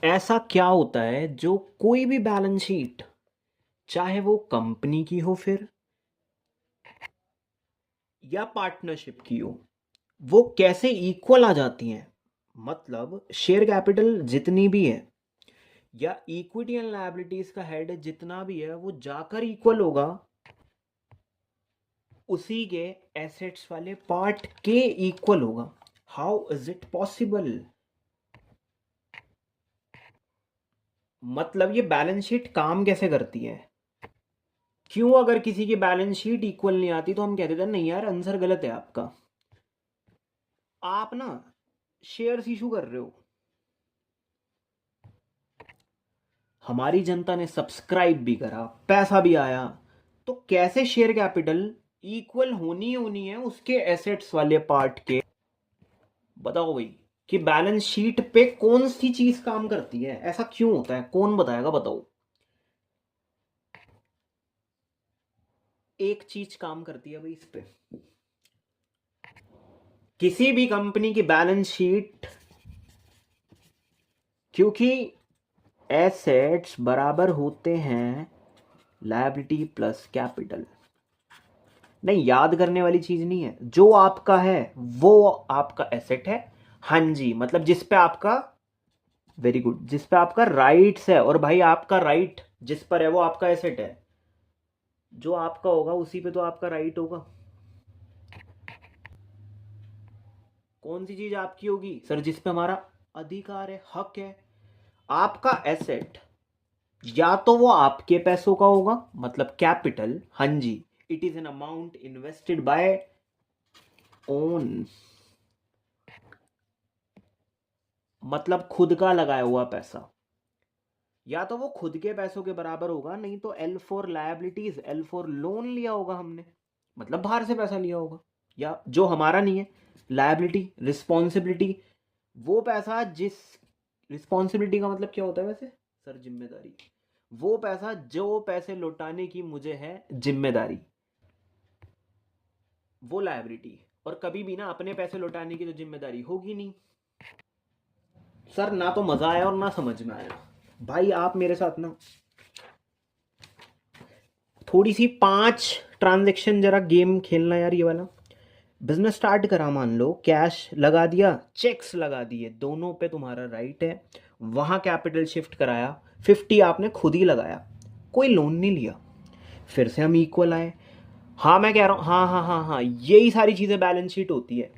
ऐसा क्या होता है जो कोई भी बैलेंस शीट, चाहे वो कंपनी की हो फिर या पार्टनरशिप की हो, वो कैसे इक्वल आ जाती हैं? मतलब शेयर कैपिटल जितनी भी है या इक्विटी एंड लायबिलिटीज का हेड जितना भी है वो जाकर इक्वल होगा उसी के एसेट्स वाले पार्ट के इक्वल होगा। How is it possible? मतलब ये बैलेंस शीट काम कैसे करती है? क्यों अगर किसी की बैलेंस शीट इक्वल नहीं आती तो हम कहते थे नहीं यार आंसर गलत है आपका। आप ना शेयर्स इशू कर रहे हो, हमारी जनता ने सब्सक्राइब भी करा, पैसा भी आया, तो कैसे शेयर कैपिटल इक्वल होनी होनी है उसके एसेट्स वाले पार्ट के? बताओ भाई कि बैलेंस शीट पे कौन सी चीज काम करती है, ऐसा क्यों होता है, कौन बताएगा बताओ। एक चीज काम करती है भाई इस पे, किसी भी कंपनी की बैलेंस शीट, क्योंकि एसेट्स बराबर होते हैं लायबिलिटी प्लस कैपिटल। नहीं, याद करने वाली चीज नहीं है, जो आपका है वो आपका एसेट है। हाँ जी, मतलब जिस पे आपका, वेरी गुड, जिस पे आपका राइट्स है, और भाई आपका राइट जिस पर है वो आपका एसेट है। जो आपका होगा उसी पे तो आपका राइट होगा। कौन सी चीज आपकी होगी सर जिस पे हमारा अधिकार है, हक है? आपका एसेट या तो वो आपके पैसों का होगा, मतलब कैपिटल, हाँ जी, it is an amount invested by own, मतलब खुद का लगाया हुआ पैसा, या तो वो खुद के पैसों के बराबर होगा, नहीं तो L for liabilities, L for loan लिया होगा हमने, मतलब बाहर से पैसा लिया होगा, या जो हमारा नहीं है, लायबिलिटी रिस्पॉन्सिबिलिटी, वो पैसा जिस, रिस्पॉन्सिबिलिटी का मतलब क्या होता है वैसे सर? जिम्मेदारी। वो पैसा जो पैसे लौटाने की मुझे है जिम्मेदारी, वो लायबिलिटी। और कभी भी ना अपने पैसे लौटाने की तो जिम्मेदारी होगी नहीं। सर ना तो मजा आया और ना समझ में आया। भाई आप मेरे साथ ना थोड़ी सी 5 ट्रांजेक्शन जरा गेम खेलना यार, ये वाला। बिजनेस स्टार्ट करा, मान लो कैश लगा दिया, चेक्स लगा दिए, दोनों पे तुम्हारा राइट है। वहां कैपिटल शिफ्ट कराया, 50 आपने खुद ही लगाया, कोई लोन नहीं लिया, फिर से हम इक्वल आए। हाँ मैं कह रहा हूँ, हाँ हाँ हाँ हाँ, यही सारी चीजें बैलेंस शीट होती है।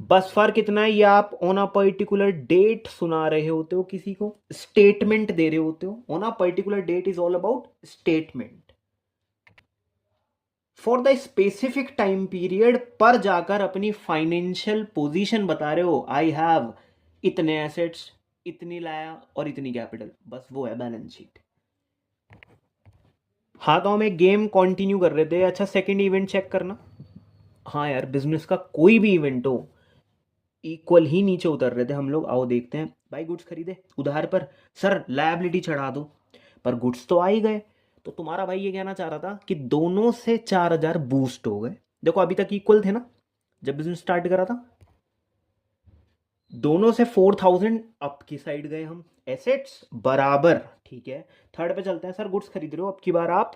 बस फर्क इतना है, ये आप ऑन अ पर्टिकुलर डेट सुना रहे होते हो, किसी को स्टेटमेंट दे रहे होते हो। On a particular date is all about statement for the specific time period, पर जाकर अपनी फाइनेंशियल पोजीशन बता रहे हो, आई हैव इतने एसेट्स, इतनी लाया और इतनी कैपिटल, बस वो है बैलेंस शीट। हाँ तो हम एक गेम कंटिन्यू कर रहे थे। अच्छा सेकंड इवेंट चेक करना। हाँ यार, बिजनेस का कोई भी इवेंट हो, इक्वल ही नीचे उतर रहे थे हम लोग। आओ देखते हैं भाई, गुड्स खरीदे उधार पर, सर लायबिलिटी चढ़ा दो, पर गुड्स तो आ ही गए। तो तुम्हारा भाई ये कहना चाह रहा था कि दोनों से 4,000 बूस्ट हो गए। देखो अभी तक इक्वल थे ना जब बिजनेस स्टार्ट करा था, दोनों से 4,000 अप की साइड गए हम, एसेट्स बराबर, ठीक है। थर्ड पे चलते हैं, सर गुड्स खरीद रहे हो अब की बार आप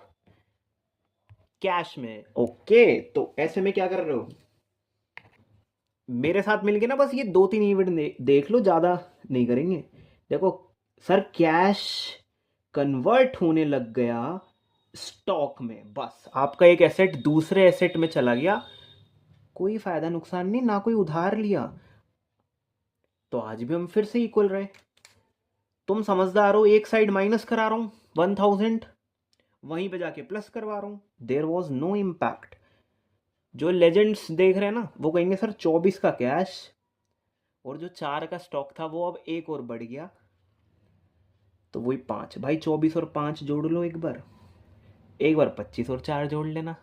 कैश में, ओके। तो ऐसे में क्या कर रहे हो, मेरे साथ मिलके ना बस ये 2-3 इवेंट देख लो, ज्यादा नहीं करेंगे। देखो सर, कैश कन्वर्ट होने लग गया स्टॉक में, बस आपका एक एसेट दूसरे एसेट में चला गया, कोई फायदा नुकसान नहीं, ना कोई उधार लिया, तो आज भी हम फिर से इक्वल रहे। तुम समझदार हो, एक साइड माइनस करा रहा हूं 1,000, वहीं पे जाके प्लस करवा रहा हूं, देयर वॉज नो इम्पैक्ट। जो लेजेंड्स देख रहे हैं ना वो कहेंगे सर 24 का कैश और जो 4 का स्टॉक था वो अब एक और बढ़ गया, तो वही 5, भाई 24 और 5 जोड़ लो एक बार, एक बार 25 और 4 जोड़ लेना।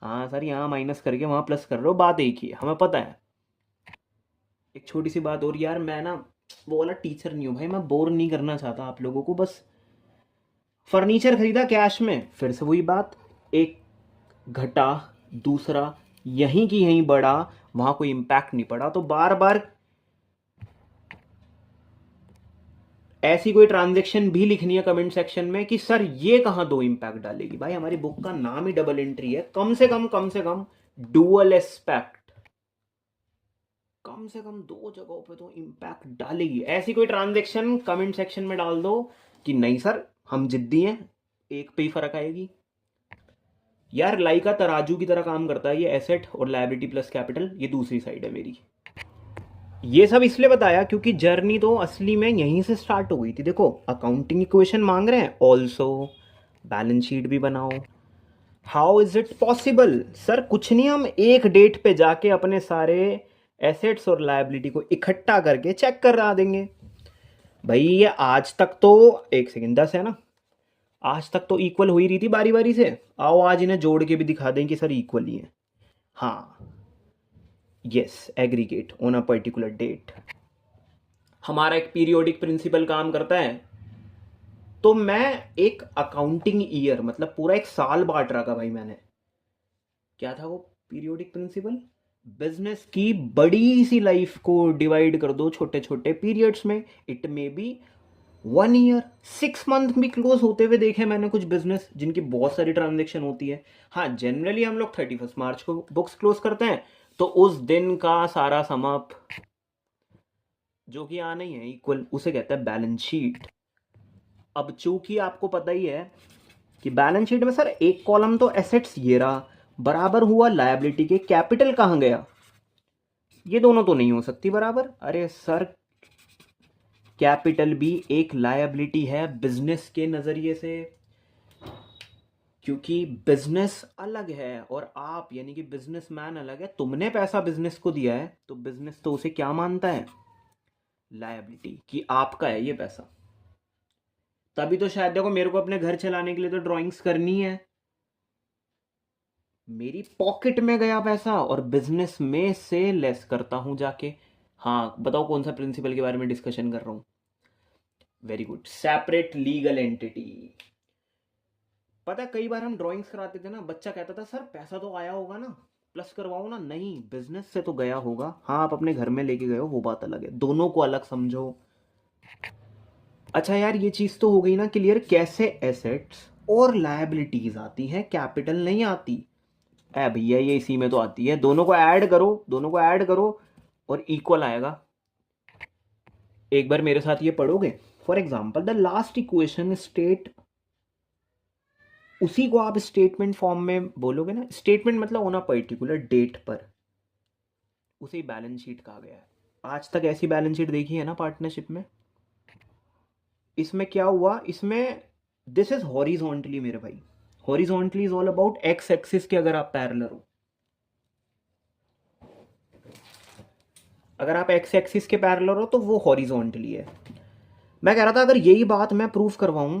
हाँ सर, यहाँ माइनस करके वहाँ प्लस कर रहे हो, बात एक ही है, हमें पता है। एक छोटी सी बात और यार, मैं ना वो वाला टीचर नहीं हूँ भाई, मैं बोर नहीं करना चाहता आप लोगों को। बस फर्नीचर खरीदा कैश में, फिर से वही बात, एक घटा, दूसरा यहीं की यहीं बढ़ा, वहां कोई इम्पैक्ट नहीं पड़ा, तो बार बार ऐसी कोई ट्रांजेक्शन भी लिखनी है कमेंट सेक्शन में कि सर ये कहाँ दो इंपैक्ट डालेगी। भाई हमारी बुक का नाम ही डबल एंट्री है, कम से कम डुअल एस्पेक्ट, कम से कम दो जगहों पे तो इंपैक्ट डालेगी। ऐसी कोई ट्रांजेक्शन कमेंट सेक्शन में डाल दो कि नहीं सर हम जिद्दी हैं, एक पे ही फर्क आएगी। यार लाइका तराजू की तरह काम करता है ये, एसेट और लायबिलिटी प्लस कैपिटल, ये दूसरी साइड है मेरी। ये सब इसलिए बताया क्योंकि जर्नी तो असली में यहीं से स्टार्ट हो गई थी। देखो अकाउंटिंग इक्वेशन मांग रहे हैं, ऑल्सो बैलेंस शीट भी बनाओ। How is it possible sir? कुछ नहीं, हम एक डेट पे जाके अपने सारे एसेट्स और लायबिलिटी को इकट्ठा करके चेक करा देंगे। भाई ये आज तक तो, एक सेकेंड, 10 है ना, आज तक तो इक्वल हो ही रही थी बारी बारी से। आओ आज इन्हें जोड़ के भी दिखा दें कि सर इक्वल ही है। हाँ, yes, aggregate on a particular date. हमारा एक पीरियोडिक प्रिंसिपल काम करता है। तो मैं एक अकाउंटिंग ईयर मतलब पूरा एक साल बांट रहा था भाई मैंने। क्या था वो पीरियोडिक प्रिंसिपल? बिजनेस की बड़ी सी लाइफ को डिवाइड कर दो छोटे छोटे पीरियड्स में। It may be 1 year, 6 month भी क्लोज होते हुए देखे मैंने कुछ बिजनेस जिनकी बहुत सारी ट्रांजेक्शन होती है। हाँ, जनरली हम लोग 31 मार्च को बुक्स क्लोज करते हैं, तो उस दिन का सारा समअप जो कि आना ही है इक्वल, उसे कहते हैं बैलेंस शीट। अब चूंकि आपको पता ही है कि बैलेंस शीट में सर एक कॉलम तो एसेट्स ये रहा, बराबर हुआ लायबिलिटी के कैपिटल कहां गया? ये दोनों तो नहीं हो सकती बराबर। अरे सर कैपिटल भी एक लायबिलिटी है बिजनेस के नजरिए से, क्योंकि बिजनेस अलग है और आप यानी कि बिजनेसमैन अलग है। तुमने पैसा बिजनेस को दिया है तो बिजनेस तो उसे क्या मानता है? लायबिलिटी, कि आपका है ये पैसा। तभी तो शायद देखो मेरे को अपने घर चलाने के लिए तो ड्राइंग्स करनी है, मेरी पॉकेट में गया पैसा और बिजनेस में से लेस करता हूं जाके। हाँ बताओ कौन सा प्रिंसिपल के बारे में डिस्कशन कर रहा हूं? Very good, separate legal entity. पता है कई बार हम ड्राइंग्स कराते थे ना, बच्चा कहता था सर पैसा तो आया होगा ना, प्लस करवाओ ना। नहीं, बिजनेस से तो गया होगा। हाँ आप अपने घर में लेके गए हो वो बात अलग है, दोनों को अलग समझो। अच्छा यार ये चीज तो हो गई ना क्लियर, कैसे एसेट्स और लायबिलिटीज आती हैं, कैपिटल नहीं आती। है भैया ये इसी में तो आती है। दोनों को ऐड करो, दोनों को ऐड करो और इक्वल आएगा। एक बार मेरे साथ ये पढ़ोगे, for example the last equation state, उसी को आप स्टेटमेंट फॉर्म में बोलोगे ना, स्टेटमेंट मतलब होना पर्टिकुलर डेट पर, उसे बैलेंस शीट कहा गया है। आज तक ऐसी बैलेंस शीट देखी है ना पार्टनरशिप में? इसमें क्या हुआ, इसमें दिस इज हॉरिजॉन्टली मेरे भाई। Horizontally is all about x axis के अगर आप पैरेलल हो, अगर आप एक्स एक्सिस के पैरेलल हो तो वो हॉरिजॉन्टली है। मैं कह रहा था अगर यही बात मैं प्रूफ करवाऊं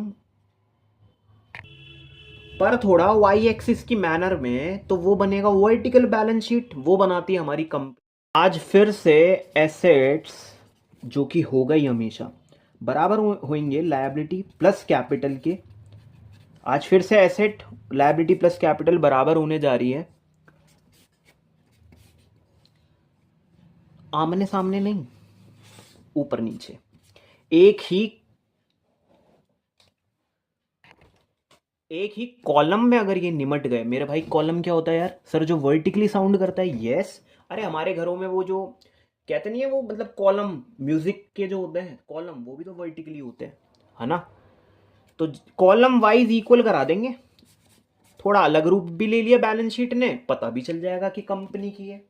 पर थोड़ा वाई एक्सिस की मैनर में, तो वो बनेगा वर्टिकल बैलेंस शीट, वो बनाती है हमारी कंपनी। आज फिर से एसेट्स जो कि हो गई हमेशा बराबर होंगे लायबिलिटी प्लस कैपिटल के। आज फिर से एसेट लायबिलिटी प्लस कैपिटल बराबर होने जा रही है, आमने सामने नहीं, ऊपर नीचे। एक ही कॉलम में अगर ये निमट गए मेरे भाई। कॉलम क्या होता है यार? सर जो वर्टिकली साउंड करता है। यस, अरे हमारे घरों में वो जो कहते नहीं है वो, मतलब कॉलम म्यूजिक के जो होते हैं कॉलम, वो भी तो वर्टिकली होते हैं, है ना? तो कॉलम वाइज इक्वल करा देंगे। थोड़ा अलग रूप भी ले लिया बैलेंस शीट ने, पता भी चल जाएगा कि कंपनी की है।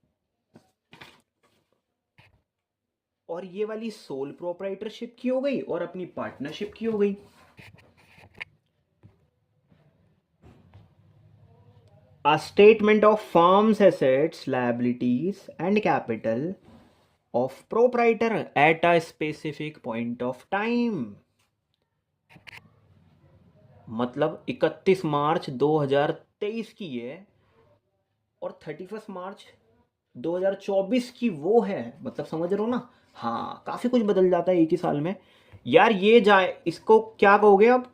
और ये वाली सोल प्रोप्राइटरशिप की हो गई और अपनी पार्टनरशिप की हो गई। A statement of firm's assets, liabilities and capital of proprietor at a specific point of time। मतलब 31 मार्च 2023 की है और 31 मार्च 2024 की वो है, मतलब समझ रहे हो ना? हाँ, काफी कुछ बदल जाता है एक ही साल में। यार ये जाए, इसको क्या कहोगे अब?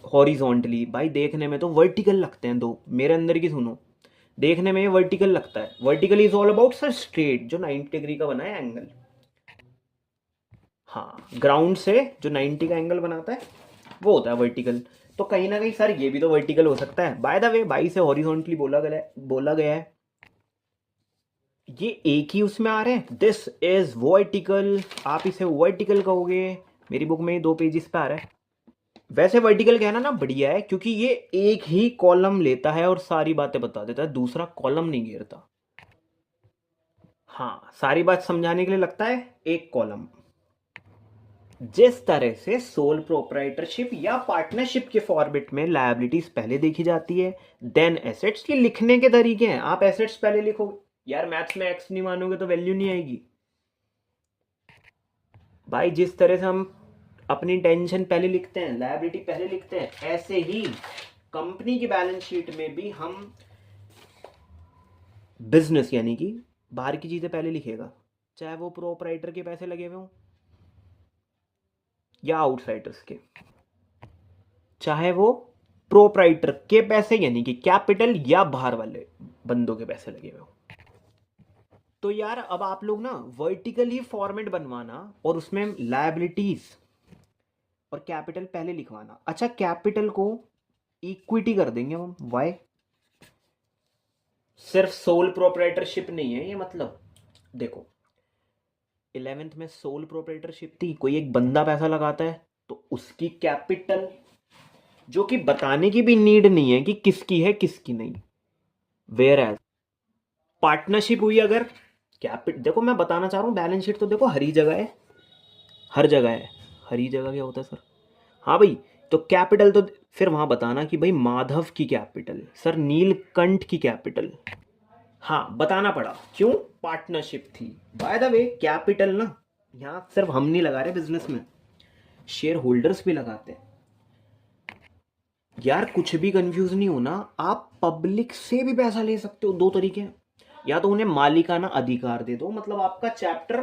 हॉरिजॉन्टली भाई, देखने में तो वर्टिकल लगते हैं दो, मेरे अंदर की सुनो, देखने में ये वर्टिकल लगता है। Vertical is all about sir straight, जो 90 डिग्री का बना है एंगल। हाँ, ग्राउंड से जो 90 का एंगल बनाता है वो होता है वर्टिकल। तो कहीं ना कहीं सर ये भी तो वर्टिकल हो सकता है। बाय द वे, बाई से हॉरिजॉन्टली बोला गया है, ये एक ही उसमें आ रहे हैं। दिस इज वर्टिकल, आप इसे वर्टिकल कहोगे। मेरी बुक में 2 पेजेस पे आ रहा है। वैसे वर्टिकल कहना ना बढ़िया है, क्योंकि ये एक ही कॉलम लेता है और सारी बातें बता देता है, दूसरा कॉलम नहीं घेरता। हाँ, सारी बात समझाने के लिए लगता है एक कॉलम। जिस तरह से सोल प्रोप्राइटरशिप या पार्टनरशिप के फॉर्मेट में लायबिलिटीज पहले देखी जाती है, देन एसेट्स। के लिखने के तरीके हैं, आप एसेट्स पहले लिखोगे यार, मैथ्स में एक्स नहीं मानोगे तो वैल्यू नहीं आएगी भाई। जिस तरह से हम अपनी टेंशन पहले लिखते हैं, लायबिलिटी पहले लिखते हैं, ऐसे ही कंपनी की बैलेंस शीट में भी हम बिजनेस यानी कि बाहर की चीजें पहले लिखेगा, चाहे वो प्रोप्राइटर के पैसे लगे हुए हों या आउटसाइडर्स के, चाहे वो प्रोप्राइटर के पैसे यानी कि कैपिटल या बाहर वाले बंदों के पैसे लगे हुए हो। तो यार अब आप लोग ना वर्टिकली फॉर्मेट बनवाना और उसमें लायबिलिटीज और कैपिटल पहले लिखवाना। अच्छा, कैपिटल को इक्विटी कर देंगे हम। वाई? सिर्फ सोल प्रोप्राइटरशिप नहीं है ये, मतलब देखो 11th में सोल प्रोप्राइटरशिप थी, कोई एक बंदा पैसा लगाता है तो उसकी कैपिटल, जो कि बताने की भी नीड नहीं है कि किसकी है किसकी नहीं। वेयर एज पार्टनरशिप हुई अगर, कैपिटल देखो मैं बताना चाह रहा हूँ, बैलेंस शीट तो देखो हर ही जगह है, हर जगह है। हर ही जगह क्या होता है सर? हाँ भाई, तो कैपिटल तो फिर वहां बताना कि भाई माधव की कैपिटल, सर नीलकंठ की कैपिटल। हाँ, बताना पड़ा क्यों, पार्टनरशिप थी। बाय द वे कैपिटल ना यहाँ सिर्फ हम नहीं लगा रहे बिजनेस में, शेयर होल्डर्स भी लगाते हैं। यार कुछ भी कंफ्यूज नहीं होना, आप पब्लिक से भी पैसा ले सकते हो। 2 तरीके हैं, या तो उन्हें मालिकाना अधिकार दे दो, मतलब आपका चैप्टर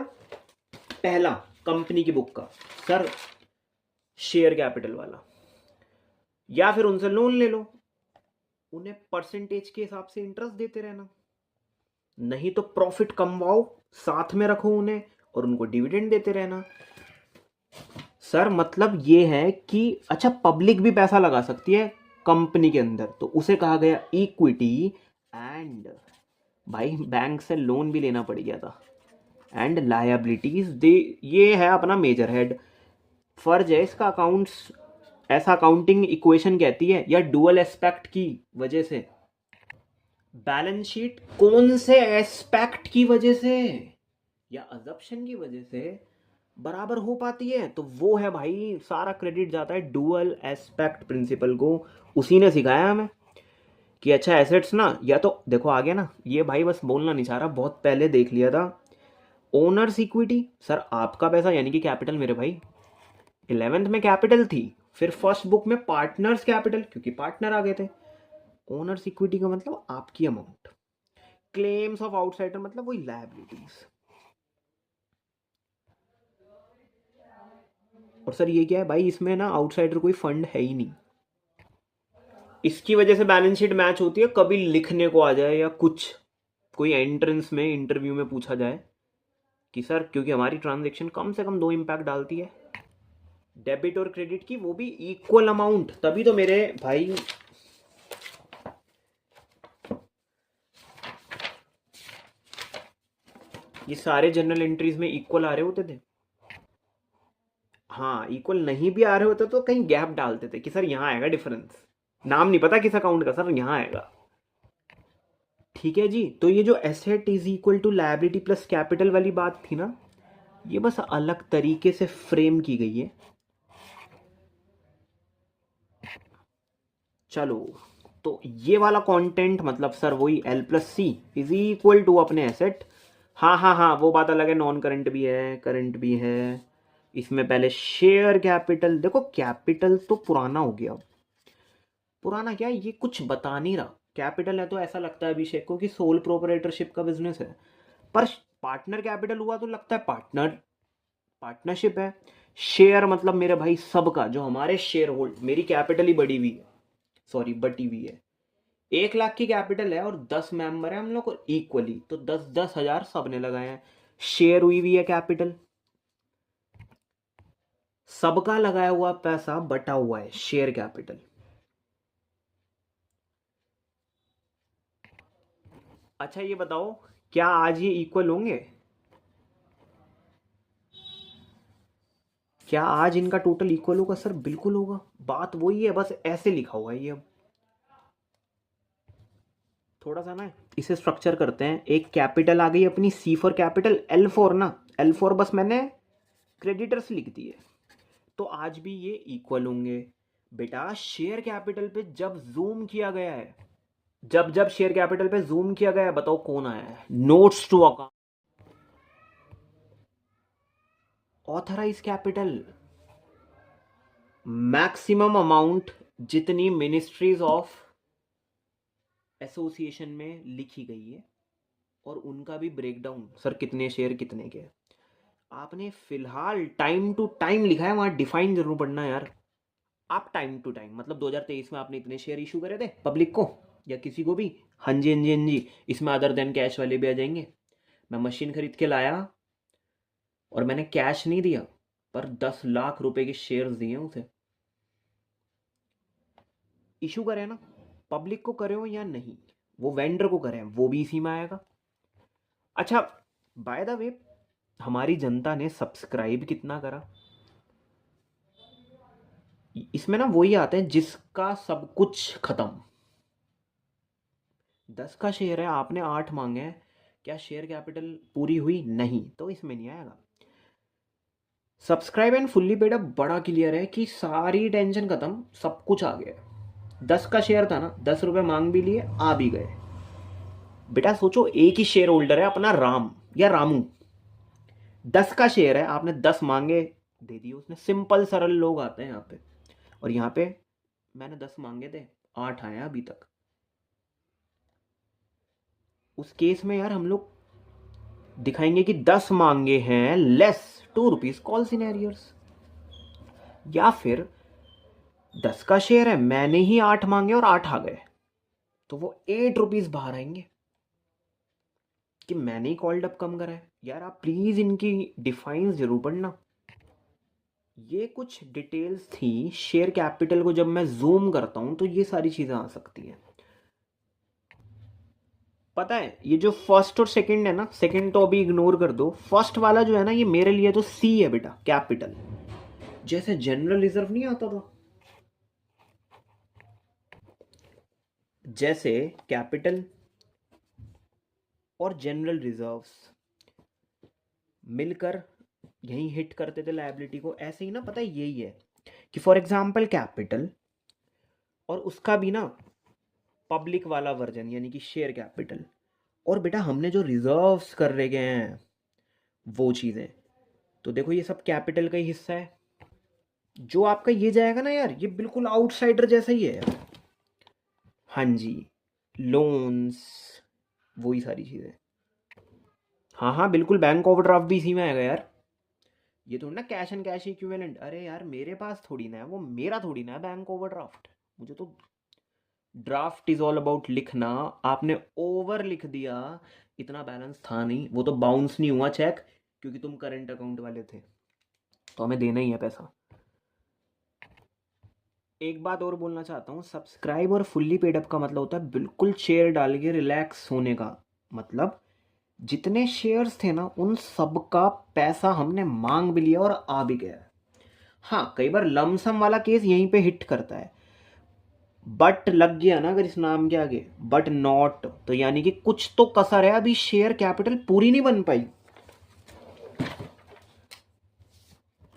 पहला कंपनी की बुक का सर शेयर कैपिटल वाला, या फिर उनसे लोन ले लो, उन्हें परसेंटेज के हिसाब से इंटरेस्ट देते रहना। नहीं तो प्रॉफिट कमवाओ, साथ में रखो उन्हें और उनको डिविडेंड देते रहना। सर मतलब ये है कि अच्छा पब्लिक भी पैसा लगा सकती है कंपनी के अंदर, तो उसे कहा गया इक्विटी। एंड भाई बैंक से लोन भी लेना पड़ गया था। एंड लायबिलिटीज दे, ये है अपना मेजर हेड। फर्ज है इसका अकाउंट्स, ऐसा अकाउंटिंग इक्वेशन कहती है, या डुअल एस्पेक्ट की वजह से। बैलेंस शीट कौन से एस्पेक्ट की वजह से या अजप्शन की वजह से बराबर हो पाती है, तो वो है भाई, सारा क्रेडिट जाता है डुअल एस्पेक्ट प्रिंसिपल को। उसी ने सिखाया हमें कि अच्छा एसेट्स ना, या तो देखो आ गया ना ये भाई, बस बोलना नहीं चाह रहा, बहुत पहले देख लिया था। ओनर्स इक्विटी, सर आपका पैसा यानी कि कैपिटल मेरे भाई। 11th में कैपिटल थी, फिर फर्स्ट बुक में पार्टनर्स कैपिटल, क्योंकि पार्टनर आ गए थे। ओनर्स इक्विटी का मतलब आपकी अमाउंट। क्लेम्स ऑफ आउटसाइडर मतलब वही लायबिलिटीज। और सर ये क्या है भाई, इसमें ना आउटसाइडर कोई फंड है ही नहीं। इसकी वजह से बैलेंस शीट मैच होती है, कभी लिखने को आ जाए या कुछ कोई एंट्रेंस में इंटरव्यू में पूछा जाए कि सर, क्योंकि हमारी ट्रांजैक्शन कम से कम 2 इम्पैक्ट डालती है, डेबिट और क्रेडिट की, वो भी इक्वल अमाउंट। तभी तो मेरे भाई ये सारे जनरल एंट्रीज में इक्वल आ रहे होते थे। हाँ, इक्वल नहीं भी आ रहे होते तो कहीं गैप डालते थे कि सर यहाँ आएगा डिफरेंस, नाम नहीं पता किस अकाउंट का, सर यहाँ आएगा। ठीक है जी, तो ये जो asset is equal to liability plus capital वाली बात थी ना, ये बस अलग तरीके से फ्रेम की गई है। चलो, तो ये वाला कंटेंट मतलब सर वही L plus C is equal to अपने एसेट। हाँ हाँ हाँ, वो बात अलग है, नॉन करंट भी है करंट भी है। इसमें पहले शेयर कैपिटल, देखो कैपिटल तो पुराना हो गया। पुराना क्या, ये कुछ बता नहीं रहा। कैपिटल है तो ऐसा लगता है अभिषेक को कि सोल प्रोपराइटरशिप का बिजनेस है, पर पार्टनर कैपिटल हुआ तो लगता है पार्टनरशिप है। शेयर मतलब मेरे भाई सबका, जो हमारे शेयर होल्ड, मेरी कैपिटल ही बड़ी हुई है, सॉरी बटी हुई है। 1 लाख की कैपिटल है और 10 मेंबर है हम लोग को इक्वली, तो 10-10 हजार सबने लगाए हैं। शेयर हुई हुई है कैपिटल। सबका लगाया हुआ पैसा बटा हुआ है शेयर कैपिटल। अच्छा ये बताओ, क्या आज ये इक्वल होंगे? क्या आज इनका टोटल इक्वल होगा? सर बिल्कुल होगा, बात वही है, बस ऐसे लिखा हुआ है ये। अब थोड़ा सा ना इसे स्ट्रक्चर करते हैं। एक कैपिटल आ गई अपनी, सी फॉर कैपिटल, एल फॉर ना, एल फॉर बस मैंने क्रेडिटर्स लिख दिए। तो आज भी ये इक्वल होंगे। बेटा शेयर कैपिटल पे जब जूम किया गया है, जब जब शेयर कैपिटल पे जूम किया गया है, बताओ कौन आया है? Notes to account, authorize capital, maximum amount जितनी मिनिस्ट्रीज ऑफ एसोसिएशन में लिखी गई है, और उनका भी ब्रेकडाउन, सर कितने शेयर कितने के। आपने फिलहाल टाइम टू टाइम लिखा है, वहां डिफाइन जरूर पढ़ना है यार। आप टाइम टू टाइम मतलब 2023 में आपने इतने शेयर इशू करे थे पब्लिक को या किसी को भी? हाँ जी हाँ जी हाँ जी, इसमें अदर देन कैश वाले भी आ जाएंगे। मैं मशीन खरीद के लाया और मैंने कैश नहीं दिया, पर 10 लाख रुपए के शेयर्स दिए उसे। इशू करे ना, पब्लिक को करे हो या नहीं, वो वेंडर को करे, वो भी इसी में आएगा। अच्छा बाय द वे, हमारी जनता ने सब्सक्राइब कितना करा? इसमें ना वही आते हैं जिसका सब कुछ खत्म। 10 का शेयर है, आपने 8 मांगे हैं, क्या शेयर कैपिटल पूरी हुई? नहीं, तो इसमें नहीं आएगा। सब्सक्राइब एंड फुल्ली पेड अब बड़ा क्लियर है कि सारी टेंशन खत्म, सब कुछ आ गया। 10 का शेयर था ना, 10 रुपए मांग भी लिए, आ भी गए। बेटा सोचो, एक ही शेयर होल्डर है अपना, राम या रामू। 10 का शेयर है, आपने 10 मांगे, दे दिए उसने। सिंपल सरल लोग आते हैं यहाँ पे। और यहाँ पे मैंने 10 मांगे थे, 8 आए अभी तक। उस केस में यार हम लोग दिखाएंगे कि 10 मांगे हैं लेस ₹2 कॉल सिनेरियर्स। या फिर 10 का शेयर है, मैंने ही 8 मांगे और 8 आ गए, तो वो ₹8 बाहर आएंगे कि मैंने ही कॉल्ड अप कम करा है। यार आप प्लीज इनकी डिफाइंस जरूर पढ़ना। ये कुछ डिटेल्स थी शेयर कैपिटल को, जब मैं जूम करता हूं तो ये सारी चीजें आ सकती हैं। पता है ये जो फर्स्ट और सेकंड है ना, सेकंड तो अभी इग्नोर कर दो, फर्स्ट वाला जो है ना, ये मेरे लिए तो सी है बेटा, कैपिटल। जैसे जनरल रिजर्व नहीं आता था, जैसे कैपिटल और जनरल रिजर्व्स मिलकर यही हिट करते थे लायबिलिटी को, ऐसे ही ना, पता है यही है कि फॉर एग्जांपल कैपिटल और उसका भी ना पब्लिक वाला वर्जन यानी कि शेयर कैपिटल, और बेटा हमने जो रिजर्व्स कर रहे गए हैं वो चीज़ें, तो देखो ये सब कैपिटल का ही हिस्सा है। जो आपका ये जाएगा ना यार, ये बिल्कुल आउटसाइडर जैसा ही है। हाँ जी, लोन्स, वही सारी चीज़ें। हाँ हाँ बिल्कुल, बैंक ओवरड्राफ्ट भी इसी में आएगा यार। ये थोड़ी ना कैश एंड कैश इक्विवेलेंट, अरे यार मेरे पास थोड़ी ना है, वो मेरा थोड़ी ना है बैंक ओवरड्राफ्ट। मुझे तो ड्राफ्ट इज ऑल अबाउट लिखना, आपने ओवर लिख दिया, इतना बैलेंस था नहीं, वो तो बाउंस नहीं हुआ चेक, क्योंकि तुम करंट अकाउंट वाले थे, तो हमें देना ही है पैसा। एक बात और बोलना चाहता हूँ, सब्सक्राइब और फुल्ली पेड अप का मतलब होता है बिल्कुल शेयर डाल के रिलैक्स होने का। मतलब जितने शेयर्स थे ना, उन सब का पैसा हमने मांग भी लिया और आ भी गया। हाँ कई बार लमसम वाला केस यहीं पे हिट करता है, बट लग गया ना अगर इस नाम के आगे, बट नॉट, तो यानी कि कुछ तो कसर है, अभी शेयर कैपिटल पूरी नहीं बन पाई।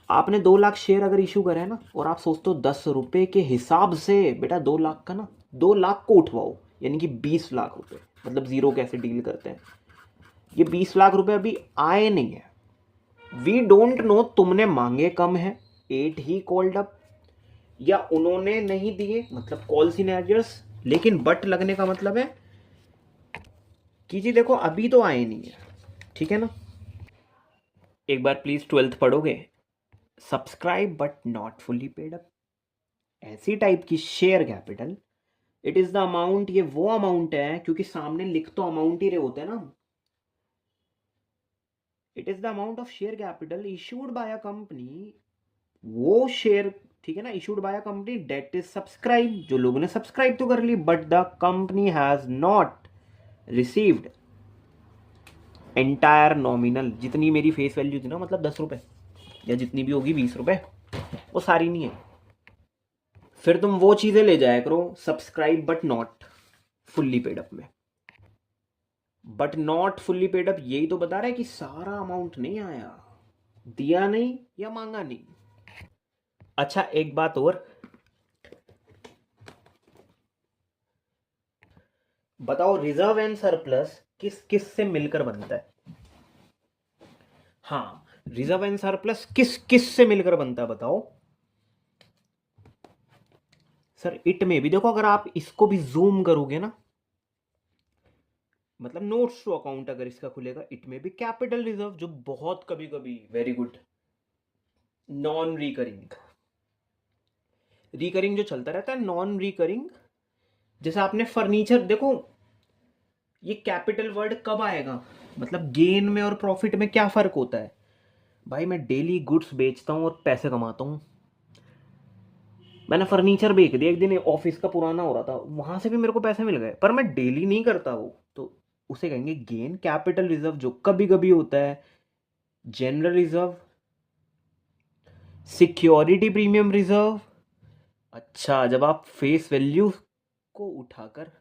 आपने 2 लाख शेयर अगर इशू करे ना, और आप सोचते हो 10 रुपए के हिसाब से, बेटा 2 लाख का ना, 2 लाख को उठवाओ, यानी कि 20 लाख रुपए, मतलब जीरो कैसे डील करते हैं। ये 20 लाख रुपए अभी आए नहीं है। वी डोंट नो तुमने मांगे कम है, 8 ही कॉल्ड अप, या उन्होंने नहीं दिए, मतलब कॉल सिनेरियर्स, लेकिन बट लगने का मतलब है कि जी देखो अभी तो आए नहीं है, ठीक है ना। एक बार प्लीज 12th पढ़ोगे, subscribe but not fully paid up, ऐसी टाइप की share capital, it is the amount, ये वो अमाउंट है, क्योंकि सामने लिख तो अमाउंट ही रहे होते हैं ना, it is the amount of share capital issued by a company वो शेयर, ठीक है ना, issued by a company that is subscribe, जो लोगों ने सब्सक्राइब तो कर ली, but the company has not received entire nominal, जितनी मेरी फेस वैल्यू थी ना, मतलब 10 रुपए या जितनी भी होगी, 20 रुपए, वो सारी नहीं है। फिर तुम वो चीजें ले जाया करो subscribe but not fully paid up में। But not fully paid up यही तो बता रहा है कि सारा अमाउंट नहीं आया, दिया नहीं या मांगा नहीं। अच्छा एक बात और बताओ, रिजर्व एंड सरप्लस किस किस से मिलकर बनता है? हाँ, रिजर्व एंड सरप्लस किस किस से मिलकर बनता है बताओ। सर इट में भी देखो, अगर आप इसको भी जूम करोगे ना, मतलब नोट्स टू अकाउंट अगर इसका खुलेगा, इट में भी कैपिटल रिजर्व, जो बहुत कभी कभी, very good, non recurring, recurring जो चलता रहता है, नॉन रिकरिंग, जैसे आपने फर्नीचर देखो, ये कैपिटल वर्ड कब आएगा, मतलब गेन में और प्रॉफिट में क्या फर्क होता है? भाई मैं डेली गुड्स बेचता हूँ और पैसे कमाता हूँ। मैंने फर्नीचर बेच दिया, एक दिन ऑफिस का पुराना हो रहा था, वहां से भी मेरे को पैसे मिल गए, पर मैं डेली नहीं करता वो, तो उसे कहेंगे गेन। कैपिटल रिजर्व जो कभी कभी होता है, general reserve, security premium reserve. अच्छा, जब आप फेस वैल्यू को उठाकर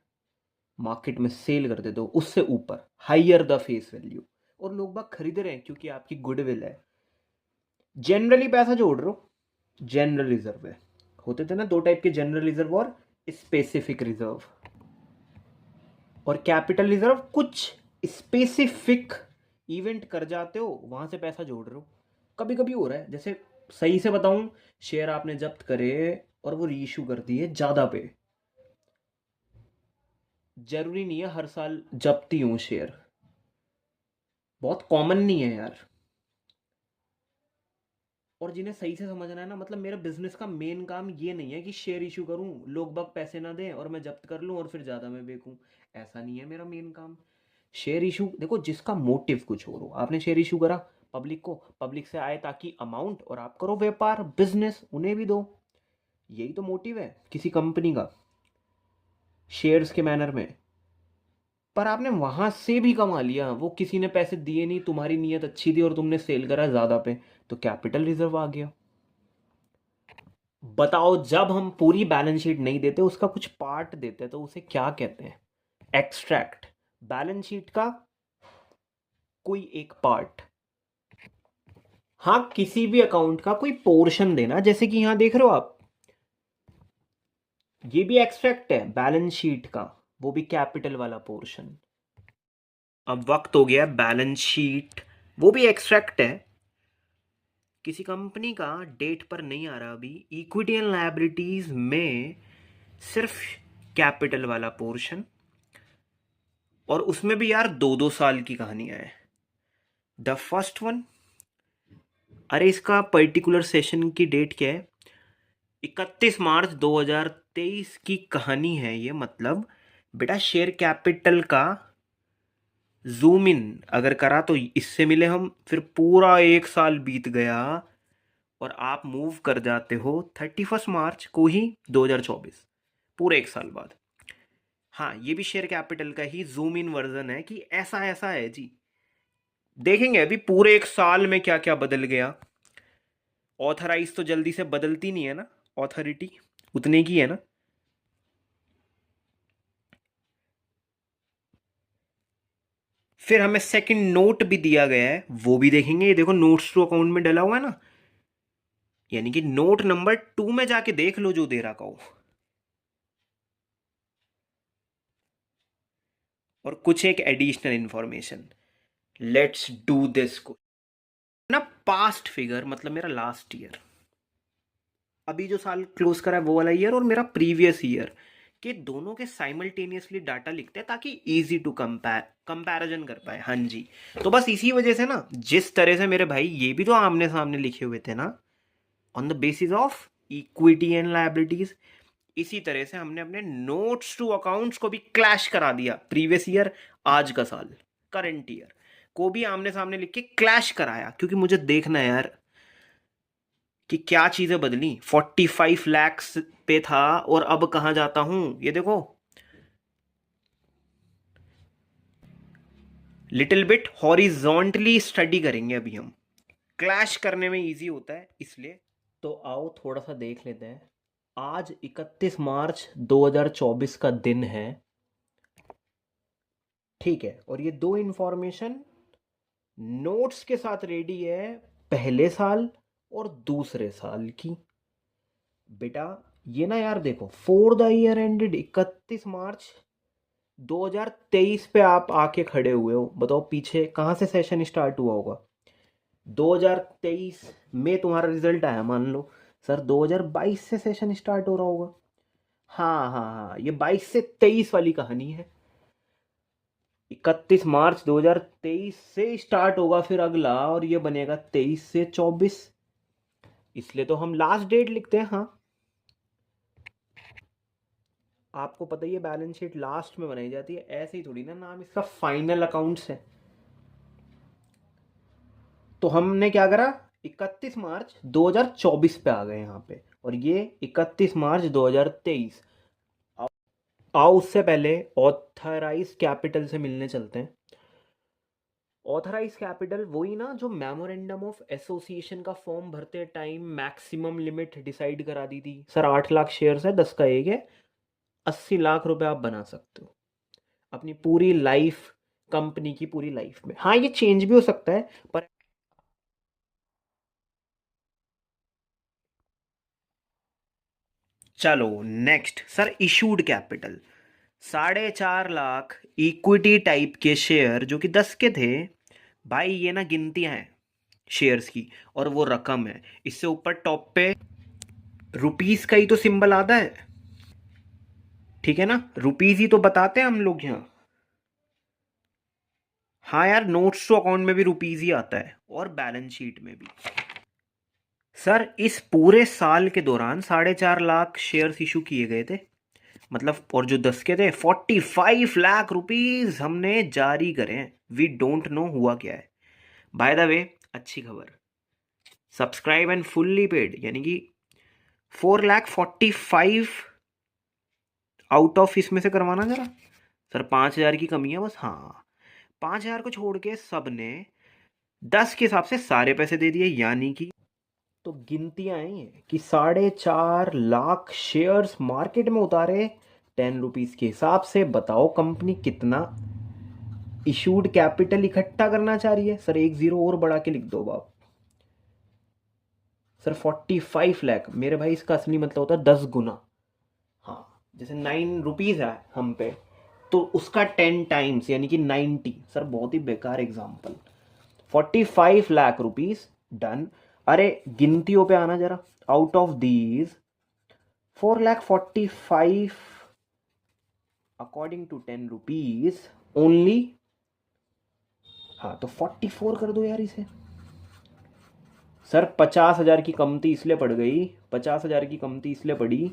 मार्केट में सेल कर देते हो, उससे ऊपर, हाइयर द फेस वैल्यू, और लोग बाग खरीद रहे हैं क्योंकि आपकी गुडविल है, जनरली पैसा जोड़ रहे हो, जनरल रिजर्व है। होते थे ना दो टाइप के, जनरल रिजर्व और स्पेसिफिक रिजर्व। और कैपिटल रिजर्व कुछ स्पेसिफिक इवेंट कर जाते हो, वहां से पैसा जोड़ रहे हो। कभी कभी हो रहा है, जैसे सही से बताऊं, शेयर आपने जब्त करे और वो रीइश्यू कर दिए ज्यादा पे, जरूरी नहीं है हर साल जब्त ही हूं शेयर, बहुत कॉमन नहीं है यार। और जिन्हें सही से समझना है ना, मतलब मेरा बिजनेस का मेन काम ये नहीं है कि शेयर इशू करूं, लोग बाग पैसे ना दें और मैं जब्त कर लूं और फिर ज्यादा मैं बेचूं, ऐसा नहीं है मेरा मेन काम। शेयर इशू देखो, जिसका मोटिव कुछ और हो, आपने शेयर इशू करा पब्लिक को, पब्लिक से आए ताकि अमाउंट, और आप करो व्यापार बिजनेस, उन्हें भी दो, यही तो मोटिव है किसी कंपनी का, शेयर्स के मैनर में। पर आपने वहां से भी कमा लिया, वो किसी ने पैसे दिए नहीं, तुम्हारी नीयत अच्छी थी और तुमने सेल करा ज्यादा पे, तो कैपिटल रिजर्व आ गया। बताओ, जब हम पूरी बैलेंस शीट नहीं देते, उसका कुछ पार्ट देते, तो उसे क्या कहते हैं? एक्सट्रैक्ट, बैलेंस शीट का कोई एक पार्ट। हाँ, किसी भी अकाउंट का कोई पोर्शन देना, जैसे कि यहां देख रहे हो आप, ये भी एक्सट्रैक्ट है बैलेंस शीट का, वो भी कैपिटल वाला पोर्शन। अब वक्त हो गया बैलेंस शीट, वो भी एक्सट्रैक्ट है, किसी कंपनी का डेट पर नहीं आ रहा अभी, इक्विटी एंड लायबिलिटीज में सिर्फ कैपिटल वाला पोर्शन, और उसमें भी यार 2-2 साल की कहानियां हैं। द फर्स्ट वन, अरे इसका पर्टिकुलर सेशन की डेट क्या है, 31 मार्च 2023 की कहानी है ये। मतलब बेटा, शेयर कैपिटल का जूम इन अगर करा तो इससे मिले हम, फिर पूरा 1 साल बीत गया और आप मूव कर जाते हो 31 मार्च को ही 2024, पूरे 1 साल बाद। हाँ, ये भी शेयर कैपिटल का ही जूम इन वर्जन है कि ऐसा ऐसा है जी। देखेंगे अभी पूरे 1 साल में क्या क्या बदल गया। ऑथराइज तो जल्दी से बदलती नहीं है ना, ऑथोरिटी उतने की है ना। फिर हमें सेकंड नोट भी दिया गया है, वो भी देखेंगे। ये देखो, नोट्स टू अकाउंट में डला हुआ है ना, यानी कि नोट नंबर 2 में जाके देख लो जो दे रखा हो। और कुछ एक additional information, let's do this को ना, पास्ट फिगर, मतलब मेरा लास्ट ईयर, अभी जो साल क्लोज करा है वो वाला ईयर, और मेरा प्रीवियस ईयर, के दोनों के साइमल्टेनियसली डाटा लिखते हैं ताकि इजी टू कंपैरिजन कर पाए। हाँ जी, तो बस इसी वजह से ना, जिस तरह से मेरे भाई ये भी तो आमने सामने लिखे हुए थे ना, on the basis of equity and liabilities, इसी तरह से हमने अपने नोट्स टू अकाउंट्स को भी क्लैश करा दिया। प्रीवियस ईयर, आज का साल, करंट ईयर को भी आमने सामने लिख के क्लैश कराया, क्योंकि मुझे देखना है यार कि क्या चीजें बदली। 45 लाख पे था और अब कहां जाता हूं, ये देखो। लिटिल बिट हॉरिजॉन्टली स्टडी करेंगे अभी हम, क्लैश करने में इजी होता है इसलिए। तो आओ थोड़ा सा देख लेते हैं। आज 31 मार्च 2024 का दिन है, ठीक है। और ये दो इंफॉर्मेशन नोट्स के साथ रेडी है, पहले साल और दूसरे साल की। बेटा ये ना यार देखो, फॉर द ईयर एंडेड 31 मार्च 2023 पे आप आके खड़े हुए हो। बताओ पीछे कहाँ से सेशन स्टार्ट हुआ होगा। 2023 में तुम्हारा रिजल्ट आया मान लो, सर 2022 से सेशन स्टार्ट हो रहा होगा। हाँ हाँ हाँ, ये 22 से 23 वाली कहानी है। 31 मार्च 2023 से स्टार्ट होगा फिर अगला, और ये बनेगा 23 से 24, इसलिए तो हम लास्ट डेट लिखते हैं। हाँ आपको पता ही है बैलेंस शीट लास्ट में बनाई जाती है, ऐसे ही थोड़ी ना नाम इसका फाइनल अकाउंट्स है। तो हमने क्या करा, 31 मार्च 2024 पे आ गए यहाँ पे, और ये 31 मार्च 2023। आओ उससे पहले ऑथराइज कैपिटल से मिलने चलते हैं। ऑथराइज कैपिटल वही ना जो मेमोरेंडम ऑफ एसोसिएशन का फॉर्म भरते टाइम मैक्सिमम लिमिट डिसाइड करा दी थी। सर 8 लाख शेयर्स है, 10 का एक है, 80 लाख रुपए आप बना सकते हो अपनी पूरी लाइफ, कंपनी की पूरी लाइफ में। हाँ ये चेंज भी हो सकता है पर। चलो next sir, issued capital 4.5 lakh equity type के शेयर जो कि 10 के थे। भाई ये ना गिनतियां हैं शेयर्स की, और वो रकम है। इससे ऊपर टॉप पे रुपीस का ही तो सिंबल आता है, ठीक है ना, रुपीस ही तो बताते हैं हम लोग यहाँ। हाँ यार नोट्स टू अकाउंट में भी रुपीस ही आता है और बैलेंस शीट में भी। सर इस पूरे साल के दौरान 4.5 लाख शेयर्स इशू किए गए थे, मतलब, और जो 10 के थे 45 लाख रुपीज हमने जारी करे हैं। वी डोंट नो हुआ क्या है। बाय द वे अच्छी खबर, सब्सक्राइब एंड फुल्ली पेड यानी कि 4,45,000 आउट ऑफ इसमें से करवाना जरा। सर 5,000 की कमी है बस। हाँ 5,000 को छोड़ के सब ने 10 के हिसाब से सारे पैसे दे दिए, यानी कि तो गिनतियां आई हैं कि 4.5 लाख शेयर्स मार्केट में उतारे 10 रुपीज के हिसाब से। बताओ कंपनी कितना इशूड कैपिटल इकट्ठा करना चाह रही है। सर एक जीरो और बढ़ा के लिख दो बाप। सर 45 लाख मेरे भाई, इसका असली मतलब होता है 10 गुना। हाँ जैसे 9 रुपीज है हम पे, तो उसका 10 टाइम्स यानी कि 90। सर बहुत ही बेकार एग्जाम्पल। 45 lakh rupees done. अरे गिनतियों पे आना जरा। Out of these 4,45,000 according to 10 rupees only. हाँ तो 44 कर दो यार इसे। सर 50,000 की कमती इसलिए पड़ गई, 50,000 की कमती इसलिए पड़ी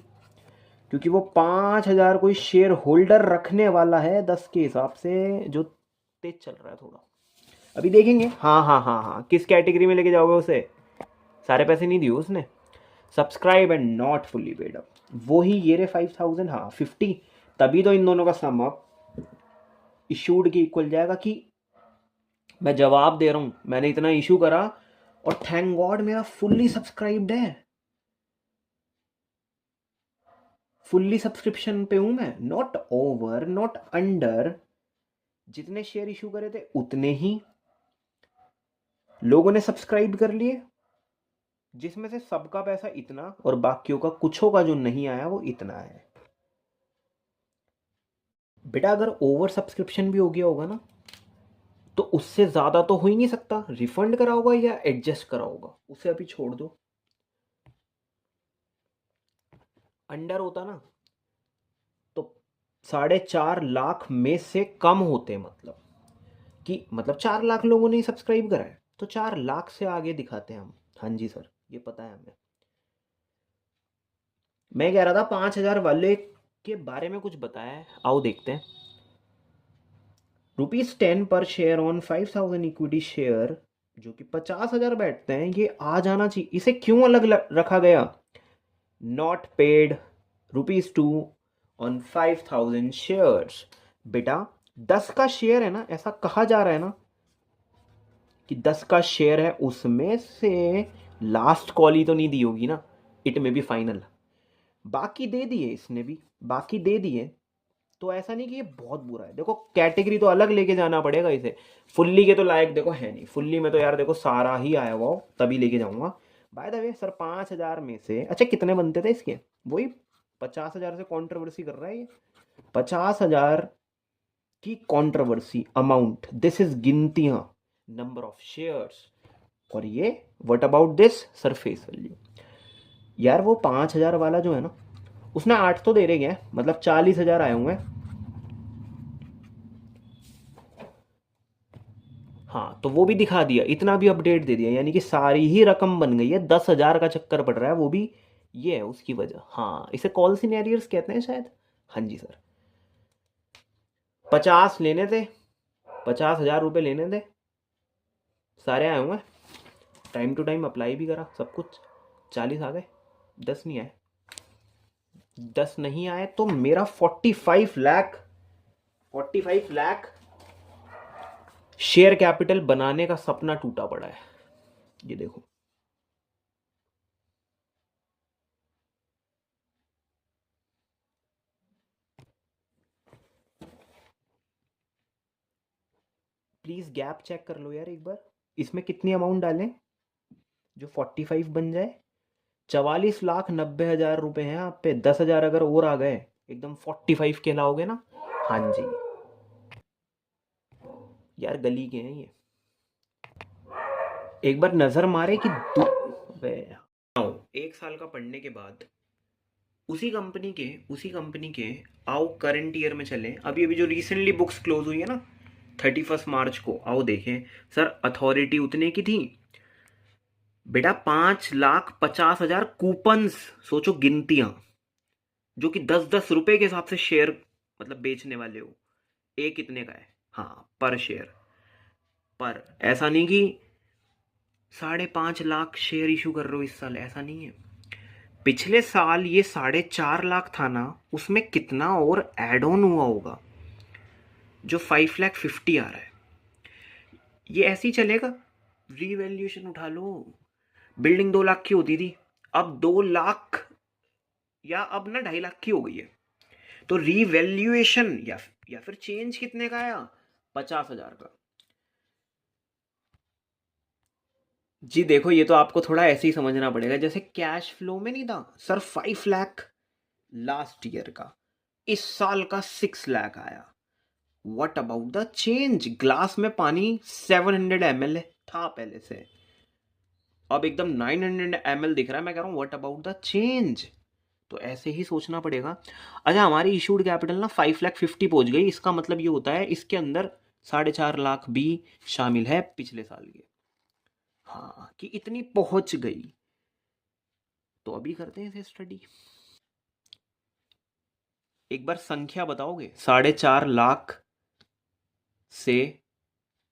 क्योंकि वो 5,000 कोई शेयर होल्डर रखने वाला है 10 के हिसाब से, जो तेज चल रहा है थोड़ा। अभी देखेंगे। हाँ हाँ हाँ हाँ, किस कैटेगरी में लेके जाओगे उसे, सारे पैसे नहीं दिए उसने। Subscribe and not fully paid up, वो ही ये रे 5,000, हाँ 50। तभी तो इन दोनों का सम अप इशूड के इक्वल जाएगा कि मैं जवाब दे रहा हूँ मैंने इतना इशू करा और थैंक गॉड मेरा फुल्ली सब्सक्राइब्ड है, फुल्ली सब्सक्रिप्शन पे हूं मैं, नॉट ओवर नॉट अंडर। जितने शेयर इशू करे थे उतने ही लोगों ने सब्सक्राइब कर लिए, जिसमें से सबका पैसा इतना और बाकियों का कुछों का जो नहीं आया वो इतना है। बेटा अगर ओवर सब्सक्रिप्शन भी हो गया होगा ना, तो उससे ज्यादा तो हो ही नहीं सकता, रिफंड करा होगा या एडजस्ट करा होगा, उसे अभी छोड़ दो। अंडर होता ना तो 4.5 लाख में से कम होते, मतलब कि मतलब 4 लाख लोगों ने सब्सक्राइब करा है तो 4 लाख से आगे दिखाते हैं हम। हाँ जी सर ये पता है हमें। मैं कह रहा था 5,000 वाले के बारे में कुछ बताया है, आओ देखते हैं। ₹10 पर शेयर ऑन 5,000 इक्विटी शेयर जो कि 50,000 बैठते हैं, ये आ जाना चाहिए। इसे क्यों अलग रखा गया? Not paid ₹2 on 5,000 shares. बेटा 10 का शेयर है ना, ऐसा कहा जा रहा है ना कि 10 का शेयर है, उसमें से लास्ट कॉल ही तो नहीं दी होगी ना, इट में भी फाइनल। बाकी दे दिए इसने भी, बाकी दे दिए। तो ऐसा नहीं कि ये बहुत बुरा है। देखो कैटेगरी तो अलग लेके जाना पड़ेगा इसे। फुल्ली के तो लायक देखो है नहीं, फुल्ली में तो यार देखो सारा ही आया हुआ हो तभी लेके जाऊंगा। बाय द वे सर 5,000 में से अच्छा कितने बनते थे इसके? वही 50,000 से कंट्रोवर्सी कर रहा है ये। 50,000 की कंट्रोवर्सी अमाउंट, दिस इज गिनतियां, नंबर ऑफ शेयर्स। और ये what about this sir face value. यार वो 5,000 वाला जो है ना, उसने 8 तो दे रहे हैं, मतलब 40,000 आए हुए हैं। हाँ तो वो भी दिखा दिया, इतना भी अपडेट दे दिया, यानी कि सारी ही रकम बन गई है। 10,000 का चक्कर पड़ रहा है, वो भी ये है उसकी वजह। हाँ इसे कॉल सिनेरियोस कहते हैं शायद। हाँ जी सर, 50 लेने थे, 50,000 रुपये लेने थे, सारे आए हुए हैं। टाइम टू टाइम अप्लाई भी करा सब कुछ, 40 आ गए, 10 नहीं आए। 10 नहीं आए तो मेरा 45 लाख, 45 लाख शेयर कैपिटल बनाने का सपना टूटा पड़ा है। ये देखो प्लीज गैप चेक कर लो यार एक बार, इसमें कितनी अमाउंट डालें जो 45 बन जाए। 44,90,000 रुपए हैं आप पे। 10,000 अगर और आ गए एकदम 45 के लाओगे ना। हाँ जी यार गली के हैं ये। एक बार नजर मारे कि एक साल का पढ़ने के बाद उसी कंपनी के आओ करंट ईयर में चले। अभी अभी जो रिसेंटली बुक्स क्लोज हुई है ना 31 मार्च को, आओ देखें। सर अथॉरिटी उतने की थी बेटा, 5,50,000 कूपन्स। सोचो गिनतियां, जो कि 10-10 रुपए के हिसाब से शेयर मतलब बेचने वाले हो। एक कितने का है? हाँ पर शेयर। पर ऐसा नहीं कि 5.5 लाख शेयर इशू कर रहे हो इस साल, ऐसा नहीं है। पिछले साल ये 4.5 लाख था ना, उसमें कितना और एड ऑन हुआ होगा जो 5,50,000 आ रहा है। ये ऐसे ही चलेगा। रीवैल्यूएशन उठा लो। बिल्डिंग 2 लाख की होती थी, अब 2 लाख या अब ना 2.5 लाख की हो गई है। तो रीवैल्यूएशन या फिर चेंज कितने का आया? 50,000 का। जी देखो ये तो आपको थोड़ा ऐसे ही समझना पड़ेगा, जैसे कैश फ्लो में नहीं था सर 5 लाख लास्ट ईयर का, इस साल का 6 लाख आया। What about the change? Glass में पानी 700 ml था पहले से, अब एकदम 900 ml दिख रहा है। मैं कह रहा हूँ व्हाट अबाउट द चेंज? तो ऐसे ही सोचना पड़ेगा। अच्छा हमारी इशूड कैपिटल ना 5,50,000 पहुंच गई, इसका मतलब ये होता है इसके अंदर 4.5 लाख भी शामिल है पिछले साल के। हाँ कि इतनी पहुंच गई। तो अभी करते हैं इसे स्टडी। एक बार संख्या बताओगे 4.5 लाख से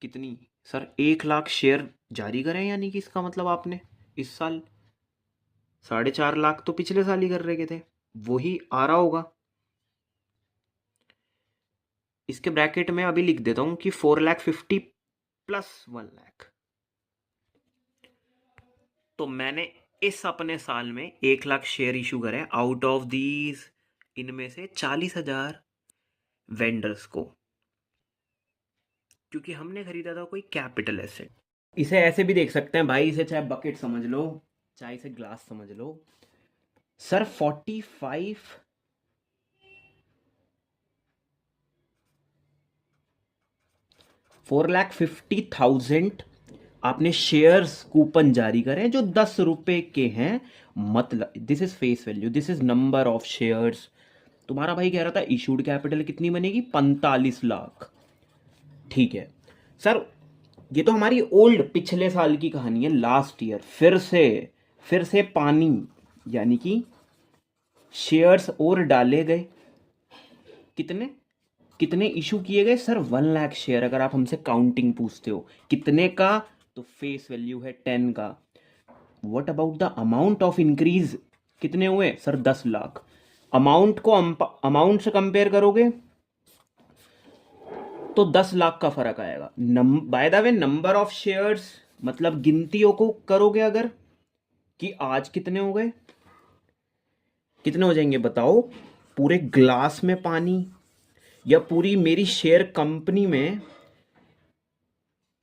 कितनी? सर 1 लाख शेयर जारी करें, यानी कि इसका मतलब आपने इस साल 4.5 लाख तो पिछले साल ही कर रहे थे, वही आ रहा होगा। इसके ब्रैकेट में अभी लिख देता हूं कि 4,50,000 प्लस 1 लाख। तो मैंने इस अपने साल में 1 लाख शेयर इशू करे, आउट ऑफ दीज इनमें से 40,000 वेंडर्स को, क्योंकि हमने खरीदा था कोई कैपिटल एसेट। इसे ऐसे भी देख सकते हैं भाई, इसे चाहे बकेट समझ लो चाहे इसे ग्लास समझ लो। सर 4,50,000 आपने शेयर्स कूपन जारी करें जो 10 रुपए के हैं। मतलब this is face value, this is number of shares. तुम्हारा भाई कह रहा था इशूड कैपिटल कितनी बनेगी? 45 लाख। ठीक है सर, ये तो हमारी ओल्ड पिछले साल की कहानी है, लास्ट ईयर। फिर से पानी, यानी कि शेयर्स और डाले गए। कितने कितने इशू किए गए? Sir 1 lakh share. अगर आप हमसे काउंटिंग पूछते हो कितने का तो फेस वैल्यू है 10 का। What about the amount of increase, कितने हुए सर 10 लाख। अमाउंट को अमाउंट से कंपेयर करोगे तो 10 लाख का फर्क आएगा। By the way number of shares मतलब गिनतियों को करोगे अगर कि आज कितने हो गए, कितने हो जाएंगे बताओ, पूरे ग्लास में पानी या पूरी मेरी शेयर कंपनी में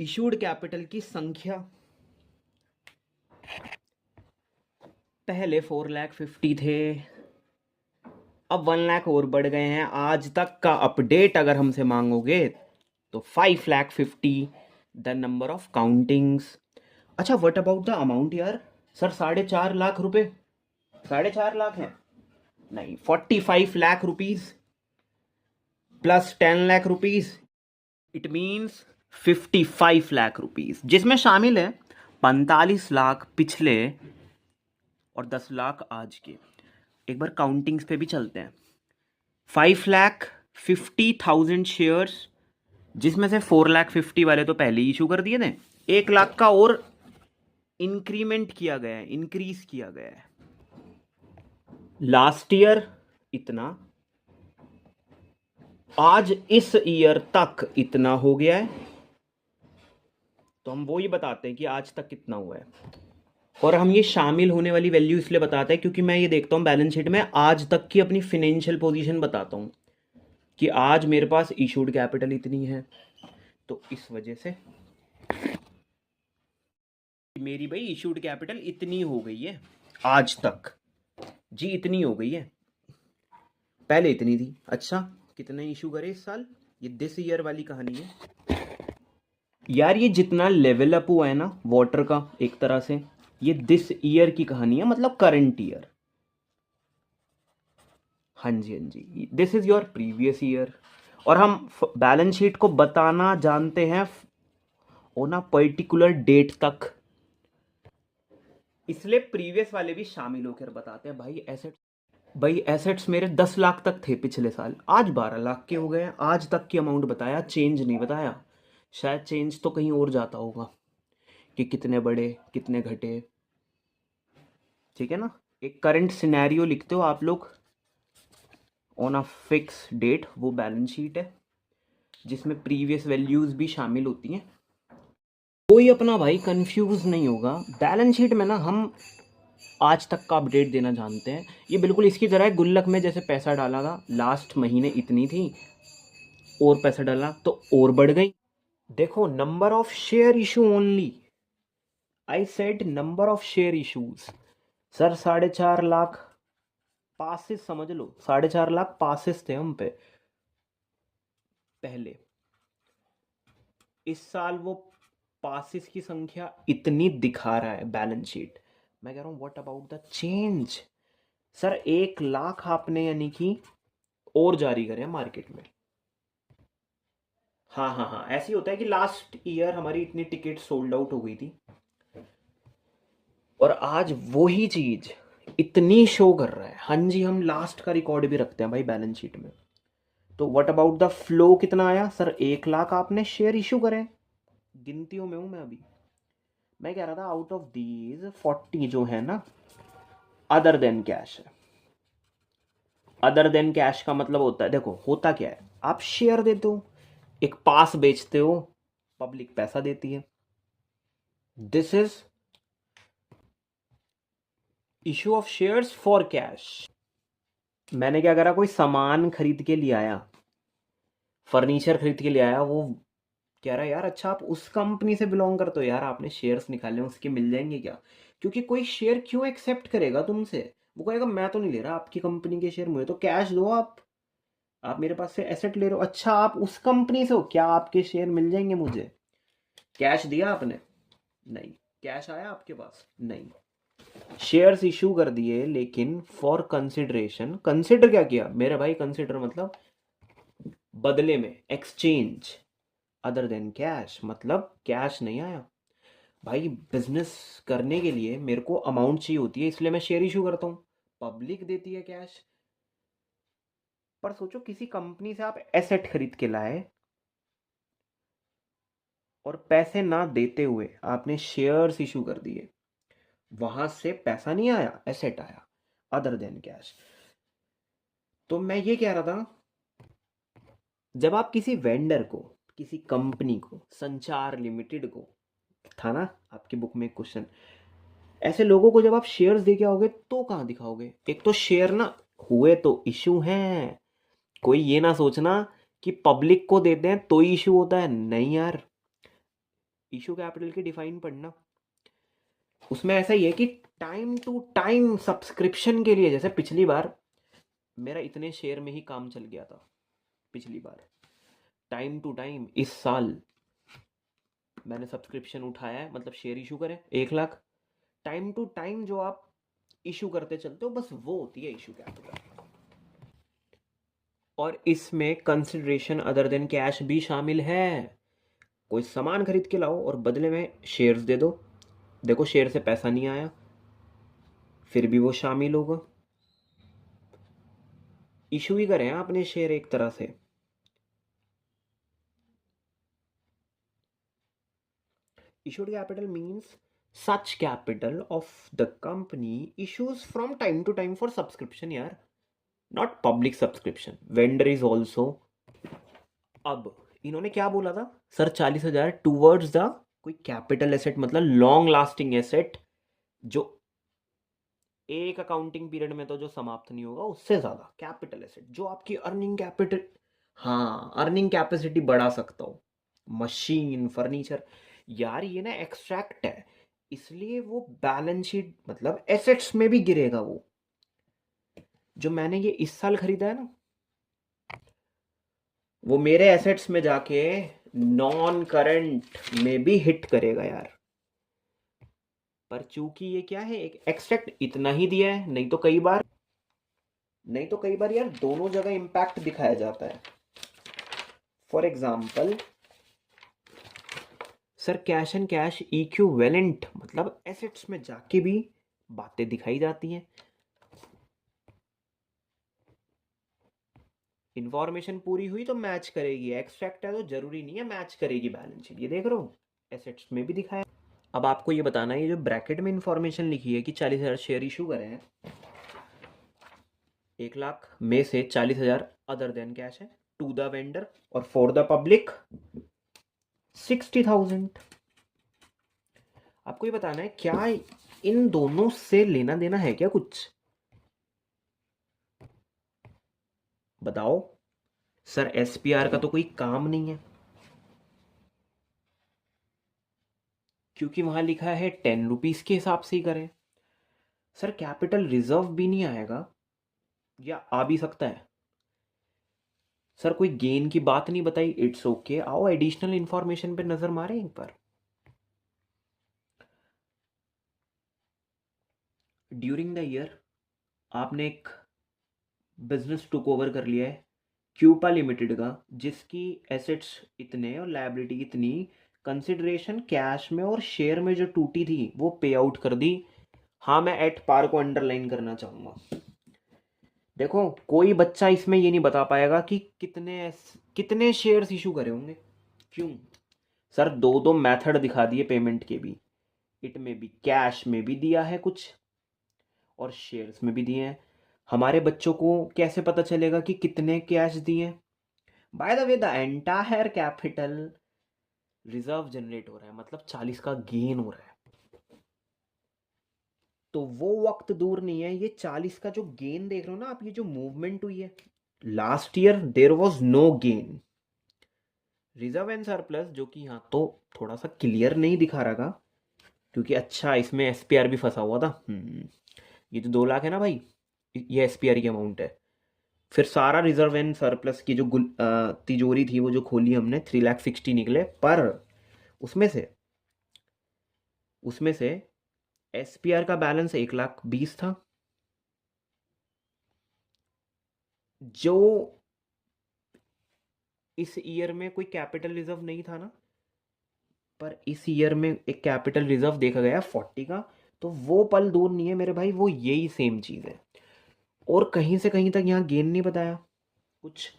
इशूड कैपिटल की संख्या। पहले 4,50,000 थे, अब 1 लाख और बढ़ गए हैं। आज तक का अपडेट अगर हमसे मांगोगे तो 5,50,000 द नंबर ऑफ काउंटिंग्स। अच्छा व्हाट अबाउट द अमाउंट यार, सर 4.5 लाख रुपए, 4.5 लाख है नहीं, 45 lakh rupees plus 10 lakh rupees, it means 55 lakh rupees, जिसमें शामिल है 45 लाख पिछले और 10 लाख आज के। एक बार काउंटिंग्स पे भी चलते हैं। 5,50,000 शेयर्स, जिसमें से 4,50,000 वाले तो पहले ही इशू कर दिए थे, 1 लाख का और इंक्रीमेंट किया गया है, इंक्रीज किया गया है। लास्ट ईयर इतना, आज इस ईयर तक इतना हो गया है, तो हम वो ही बताते हैं कि आज तक कितना हुआ है। और हम ये शामिल होने वाली वैल्यू इसलिए बताते हैं क्योंकि मैं ये देखता हूँ बैलेंस शीट में आज तक की अपनी फिनेंशियल पोजीशन बताता हूँ कि आज मेरे पास इशूड कैपिटल इतनी है, तो इस वजह से मेरी भाई इशूड कैपिटल इतनी हो गई है आज तक जी, इतनी हो गई है, पहले इतनी थी। अच्छा कितने इशू करे इस साल, ये दिस ईयर वाली कहानी है यार। ये जितना लेवल अप हुआ है ना वाटर का, एक तरह से ये दिस ईयर की कहानी है, मतलब करंट ईयर। हाँ जी हाँ जी, this is your previous year. और हम बैलेंस शीट को बताना जानते हैं ऑन अ पर्टिकुलर डेट तक, इसलिए प्रीवियस वाले भी शामिल होकर बताते हैं। भाई एसेट्स मेरे 10 लाख तक थे पिछले साल, आज 12 लाख के हो गए हैं। आज तक की अमाउंट बताया, चेंज नहीं बताया। शायद चेंज तो कहीं और जाता होगा कि कितने बढ़े कितने घटे, ठीक है ना। एक करंट सिनेरियो लिखते हो आप लोग ऑन अ फिक्स डेट, वो बैलेंस शीट है जिसमें प्रीवियस वैल्यूज भी शामिल होती हैं। कोई अपना भाई कंफ्यूज नहीं होगा, बैलेंस शीट में ना हम आज तक का अपडेट देना जानते हैं। ये बिल्कुल इसकी तरह है, गुल्लक में जैसे पैसा डाला था, लास्ट महीने इतनी थी और पैसा डाला तो और बढ़ गई। देखो number of share issue only, I said number of share issues. Sir 4.5 lakh passes समझ लो, 4.5 लाख पासिस थे हम पे पहले। इस साल वो पासिस की संख्या इतनी दिखा रहा है बैलेंस शीट। मैं कह रहा हूँ what about the change. Sir 1 lakh आपने यानी कि और जारी करें मार्केट में। हाँ हाँ हाँ, ऐसे ही होता है कि लास्ट ईयर हमारी इतनी टिकट सोल्ड आउट हो गई थी और आज वही चीज इतनी शो कर रहा है। हाँ जी, हम लास्ट का रिकॉर्ड भी रखते हैं भाई बैलेंस शीट में। तो व्हाट अबाउट द फ्लो कितना आया सर, 1 लाख आपने शेयर इशू करे, गिनतियों में हूं मैं अभी। मैं कह रहा था आउट ऑफ दीज 40 जो है ना अदर देन कैश है। अदर देन कैश का मतलब होता है, देखो होता क्या है, आप शेयर देते हो, एक पास बेचते हो, पब्लिक पैसा देती है, this is issue of shares for cash. मैंने क्या करा, कोई सामान खरीद के ले आया, फर्नीचर खरीद के ले आया, वो कह रहा है यार अच्छा आप उस कंपनी से बिलोंग करते हो, यार आपने शेयर्स निकाले उसके मिल जाएंगे क्या। क्योंकि कोई शेयर क्यों एक्सेप्ट करेगा तुमसे, वो कहेगा मैं तो नहीं ले रहा आपकी कंपनी के शेयर, मुझे तो कैश दो आप मेरे पास से एसेट ले रहे हो, अच्छा आप उस कंपनी से हो, क्या आपके शेयर मिल जाएंगे मुझे। कैश दिया आपने, नहीं। कैश आया आपके पास, नहीं। शेयर्स इशू कर दिए, लेकिन फॉर कंसिडरेशन, कंसिडर क्या किया मेरे भाई, कंसिडर मतलब बदले में, एक्सचेंज अदर देन कैश, मतलब कैश नहीं आया। भाई बिजनेस करने के लिए मेरे को अमाउंट चाहिए होती है, इसलिए मैं शेयर इशू करता हूँ, पब्लिक देती है कैश। पर सोचो किसी कंपनी से आप एसेट खरीद के लाए, और पैसे ना देते हुए आपने शेयर्स इशू कर दिए, वहां से पैसा नहीं आया, एसेट आया अदर देन कैश। तो मैं ये कह रहा था, जब आप किसी वेंडर को, किसी कंपनी को, संचार लिमिटेड को, था ना आपकी बुक में क्वेश्चन, ऐसे लोगों को जब आप शेयर्स दे के आओगे तो कहाँ दिखाओगे? एक तो शेयर ना हुए तो इशू हैं, कोई ये ना सोचना कि पब्लिक को देते हैं तो ही इशू होता है, नहीं यार। इशू कैपिटल की डिफाइन पढ़ना, उसमें ऐसा ही है कि टाइम टू टाइम सब्सक्रिप्शन के लिए, जैसे पिछली बार मेरा इतने शेयर में ही काम चल गया था, पिछली बार टाइम टू टाइम इस साल मैंने सब्सक्रिप्शन उठाया है, मतलब शेयर इशू करे 1 लाख। टाइम टू टाइम जो आप इशू करते चलते हो, बस वो होती है इशू कैपिटल। और इसमें कंसिडरेशन अदर देन कैश भी शामिल है। कोई सामान खरीद के लाओ और बदले में शेयर्स दे दो, देखो शेयर से पैसा नहीं आया, फिर भी वो शामिल होगा। इशू ही करें आपने शेयर एक तरह से। Issued capital means such capital of the company issues from time to time for subscription यार, not public subscription. Vendor is also। अब इन्होंने क्या बोला था सर, 40,000 टूवर्ड्स द कोई कैपिटल एसेट, मतलब लॉन्ग लास्टिंग एसेट, जो एक अकाउंटिंग पीरियड में तो जो समाप्त नहीं होगा, उससे ज्यादा कैपिटल एसेट जो आपकी अर्निंग कैपिटल, हाँ अर्निंग कैपेसिटी बढ़ा सकता हो, मशीन, फर्नीचर। यार ये ना एक्सट्रैक्ट है, इसलिए वो बैलेंस शीट मतलब एसेट्स में भी गिरेगा। वो जो मैंने ये इस साल खरीदा है ना, वो मेरे एसेट्स में जाके नॉन करंट में भी हिट करेगा यार। पर चूंकि ये क्या है, एक एक्सट्रैक्ट इतना ही दिया है, नहीं तो कई बार यार दोनों जगह इंपैक्ट दिखाया जाता है। For example sir, cash and cash equivalent मतलब एसेट्स में जाके भी बातें दिखाई जाती हैं। इंफॉर्मेशन पूरी हुई तो मैच करेगी, एक्सट्रैक्ट है तो जरूरी नहीं है मैच करेगी बैलेंस शीट। ये देख रहे हो, एसेट्स में भी दिखाया। अब आपको ये बताना है, ये जो ब्रैकेट में इंफॉर्मेशन लिखी है कि 40,000 शेयर इशू करे हैं, 1 लाख में से 40,000 अदर देन कैश है टू द वेंडर, और फॉर द पब्लिक 60,000। आपको ये बताना है क्या इन दोनों से लेना देना है क्या कुछ, बताओ। सर एसपीआर का तो कोई काम नहीं है, क्योंकि वहां लिखा है 10 रुपीज के हिसाब से ही करें। सर कैपिटल रिजर्व भी नहीं आएगा, या आ भी सकता है। सर कोई गेन की बात नहीं बताई, इट्स ओके, आओ एडिशनल इंफॉर्मेशन पे नजर मारे एक बार। ड्यूरिंग द ईयर आपने एक बिजनेस टुक ओवर कर लिया है क्यूपा लिमिटेड का, जिसकी एसेट्स इतने और लायबिलिटी इतनी, कंसिडरेशन कैश में और शेयर में जो टूटी थी वो पे आउट कर दी। हाँ मैं एट पार को अंडरलाइन करना चाहूंगा। देखो कोई बच्चा इसमें ये नहीं बता पाएगा कि कितने शेयर्स इशू करे होंगे। क्यों सर, दो दो मेथड दिखा दिए पेमेंट के भी, इट में भी कैश में भी दिया है कुछ और शेयर्स में भी दिए हैं। हमारे बच्चों को कैसे पता चलेगा कि कितने कैश दिए? By the way the entire capital reserve generate हो रहा है, मतलब 40 का गेन हो रहा है। तो वो वक्त दूर नहीं है, ये 40 का जो गेन देख रहे हो ना आप, ये जो मूवमेंट हुई है, last year there was no gain. Reserve and surplus जो कि यहाँ तो थोड़ा सा क्लियर नहीं दिखा रहा, क्योंकि अच्छा इसमें एसपीआर भी फंसा हुआ था। ये जो 2 लाख है ना भाई, ये एसपीआर की अमाउंट है। फिर सारा रिजर्व एंड सरप्लस की जो तिजोरी थी वो जो खोली हमने, 3,60,000 निकले। पर उसमें से उसमें से एसपीआर का बैलेंस 1,20,000 था, जो इस ईयर में कोई कैपिटल रिजर्व नहीं था ना, पर इस ईयर में एक कैपिटल रिजर्व देखा गया 40 का। तो वो पल दूर नहीं है मेरे भाई, वो यही सेम चीज़ है। और कहीं से कहीं तक यहाँ गेन नहीं बताया कुछ।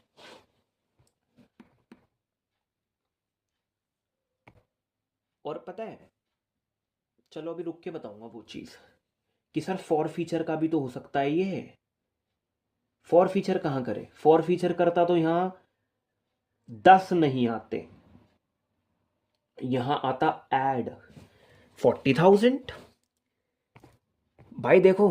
और पता है, चलो अभी रुक के बताऊंगा वो चीज़ कि सर फॉर फीचर का भी तो हो सकता है ये। फॉर फीचर कहाँ करे, फॉर फीचर करता तो यहाँ 10 नहीं आते, यहाँ आता ऐड 40,000। भाई देखो,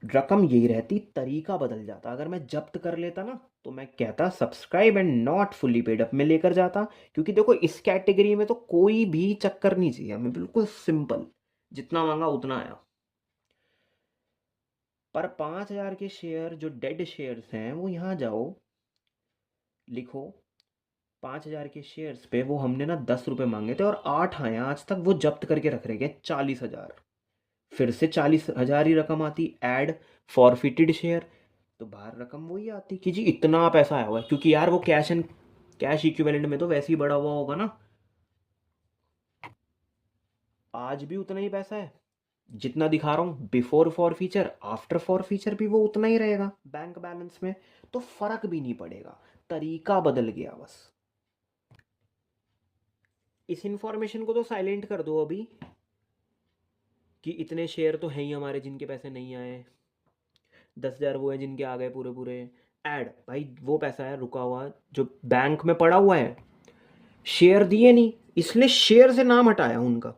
रकम यही रहती, तरीका बदल जाता। अगर मैं जब्त कर लेता ना तो मैं कहता subscribe and not fully paid up में लेकर जाता, क्योंकि देखो इस कैटेगरी में तो कोई भी चक्कर नहीं चाहिए हमें, बिल्कुल सिंपल, जितना मांगा उतना आया। पर 5,000 के शेयर जो डेड शेयर्स हैं वो यहाँ जाओ, लिखो 5,000 के शेयर्स पे वो हमने ना 10 रुपए मांगे थे और 8 आए आज तक, वो जब्त करके रख रहे हैं 40,000। फिर से 40,000 ही रकम आती, ऐड फॉरफिटेड शेयर, तो बाहर रकम वही आती कि जी इतना पैसा आया हुआ है, क्योंकि यार वो कैश इक्विवेलेंट में तो वैसे ही बढ़ा हुआ होगा ना, आज भी उतना ही पैसा है जितना दिखा रहा हूँ, before for feature after for feature भी वो उतना ही रहेगा बैंक बैलेंस में, तो फर्क भी नहीं पड़ेगा, तरीका बदल गया बस। इस इंफॉर्मेशन को तो साइलेंट कर दो अभी कि इतने शेयर तो हैं ही हमारे जिनके पैसे नहीं आए, 10,000 वो है जिनके आ गए पूरे पूरे। ऐड भाई वो पैसा है रुका हुआ जो बैंक में पड़ा हुआ है, शेयर दिए नहीं इसलिए शेयर से नाम हटाया उनका।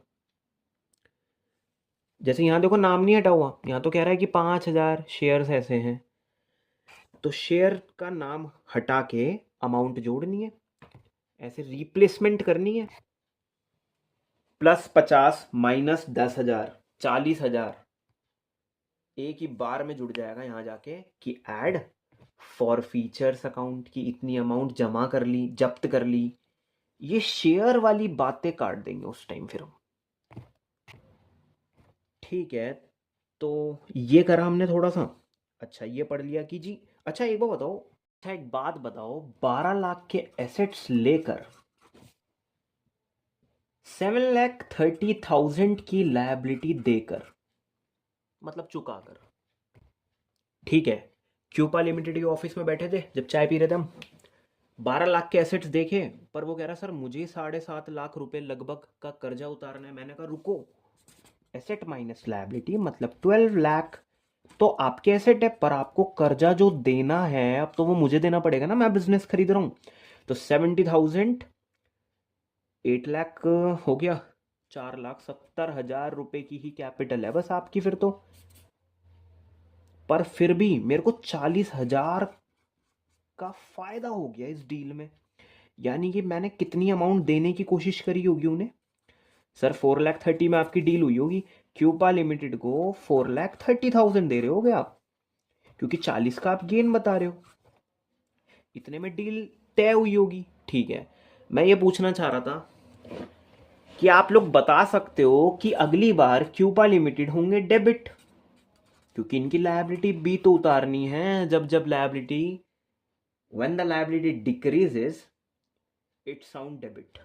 जैसे यहाँ देखो नाम नहीं हटा हुआ, यहाँ तो कह रहा है कि 5,000 शेयर्स ऐसे हैं, तो शेयर का नाम हटा के अमाउंट जोड़नी है, ऐसे रिप्लेसमेंट करनी है। +50 -10,000 40,000 एक ही बार में जुड़ जाएगा यहाँ जाके कि ऐड फॉर फीचर्स अकाउंट की इतनी अमाउंट जमा कर ली, जब्त कर ली। ये शेयर वाली बातें काट देंगे उस टाइम फिर हम। ठीक है, तो ये करा हमने थोड़ा सा। अच्छा ये पढ़ लिया कि जी, अच्छा एक बात बताओ, अच्छा एक बात बताओ, 12 लाख के एसेट्स लेकर 7,30,000 की लायबिलिटी देकर, मतलब चुका कर, ठीक है, क्यूपा लिमिटेड के ऑफिस में बैठे थे जब चाय पी रहे थे हम, 12 लाख के एसेट्स देखे, पर वो कह रहा सर मुझे 7.5 लाख रुपए लगभग का कर्जा उतारना है। मैंने कहा रुको, एसेट माइनस लायबिलिटी मतलब 12 लाख तो आपके एसेट है, पर आपको कर्जा जो देना है अब तो वो मुझे देना पड़ेगा ना, मैं बिजनेस खरीद रहा हूं। तो 70,000 8 लाख हो गया, 4,70,000 रुपए की ही कैपिटल है बस आपकी फिर तो। पर फिर भी मेरे को 40,000 का फायदा हो गया इस डील में, यानी कि मैंने कितनी अमाउंट देने की कोशिश करी होगी उन्हें। सर 4,30,000 में आपकी डील हुई होगी, क्यूपा लिमिटेड को 4,30,000 दे रहे होगे आप, क्योंकि 40 का आप गेन बता रहे हो, इतने में डील तय हुई होगी। ठीक है, मैं ये पूछना चाह रहा था कि आप लोग बता सकते हो कि अगली बार क्यूपा लिमिटेड होंगे डेबिट, क्योंकि इनकी लायबिलिटी भी तो उतारनी है। जब जब liability, when the liability decreases it sound debit.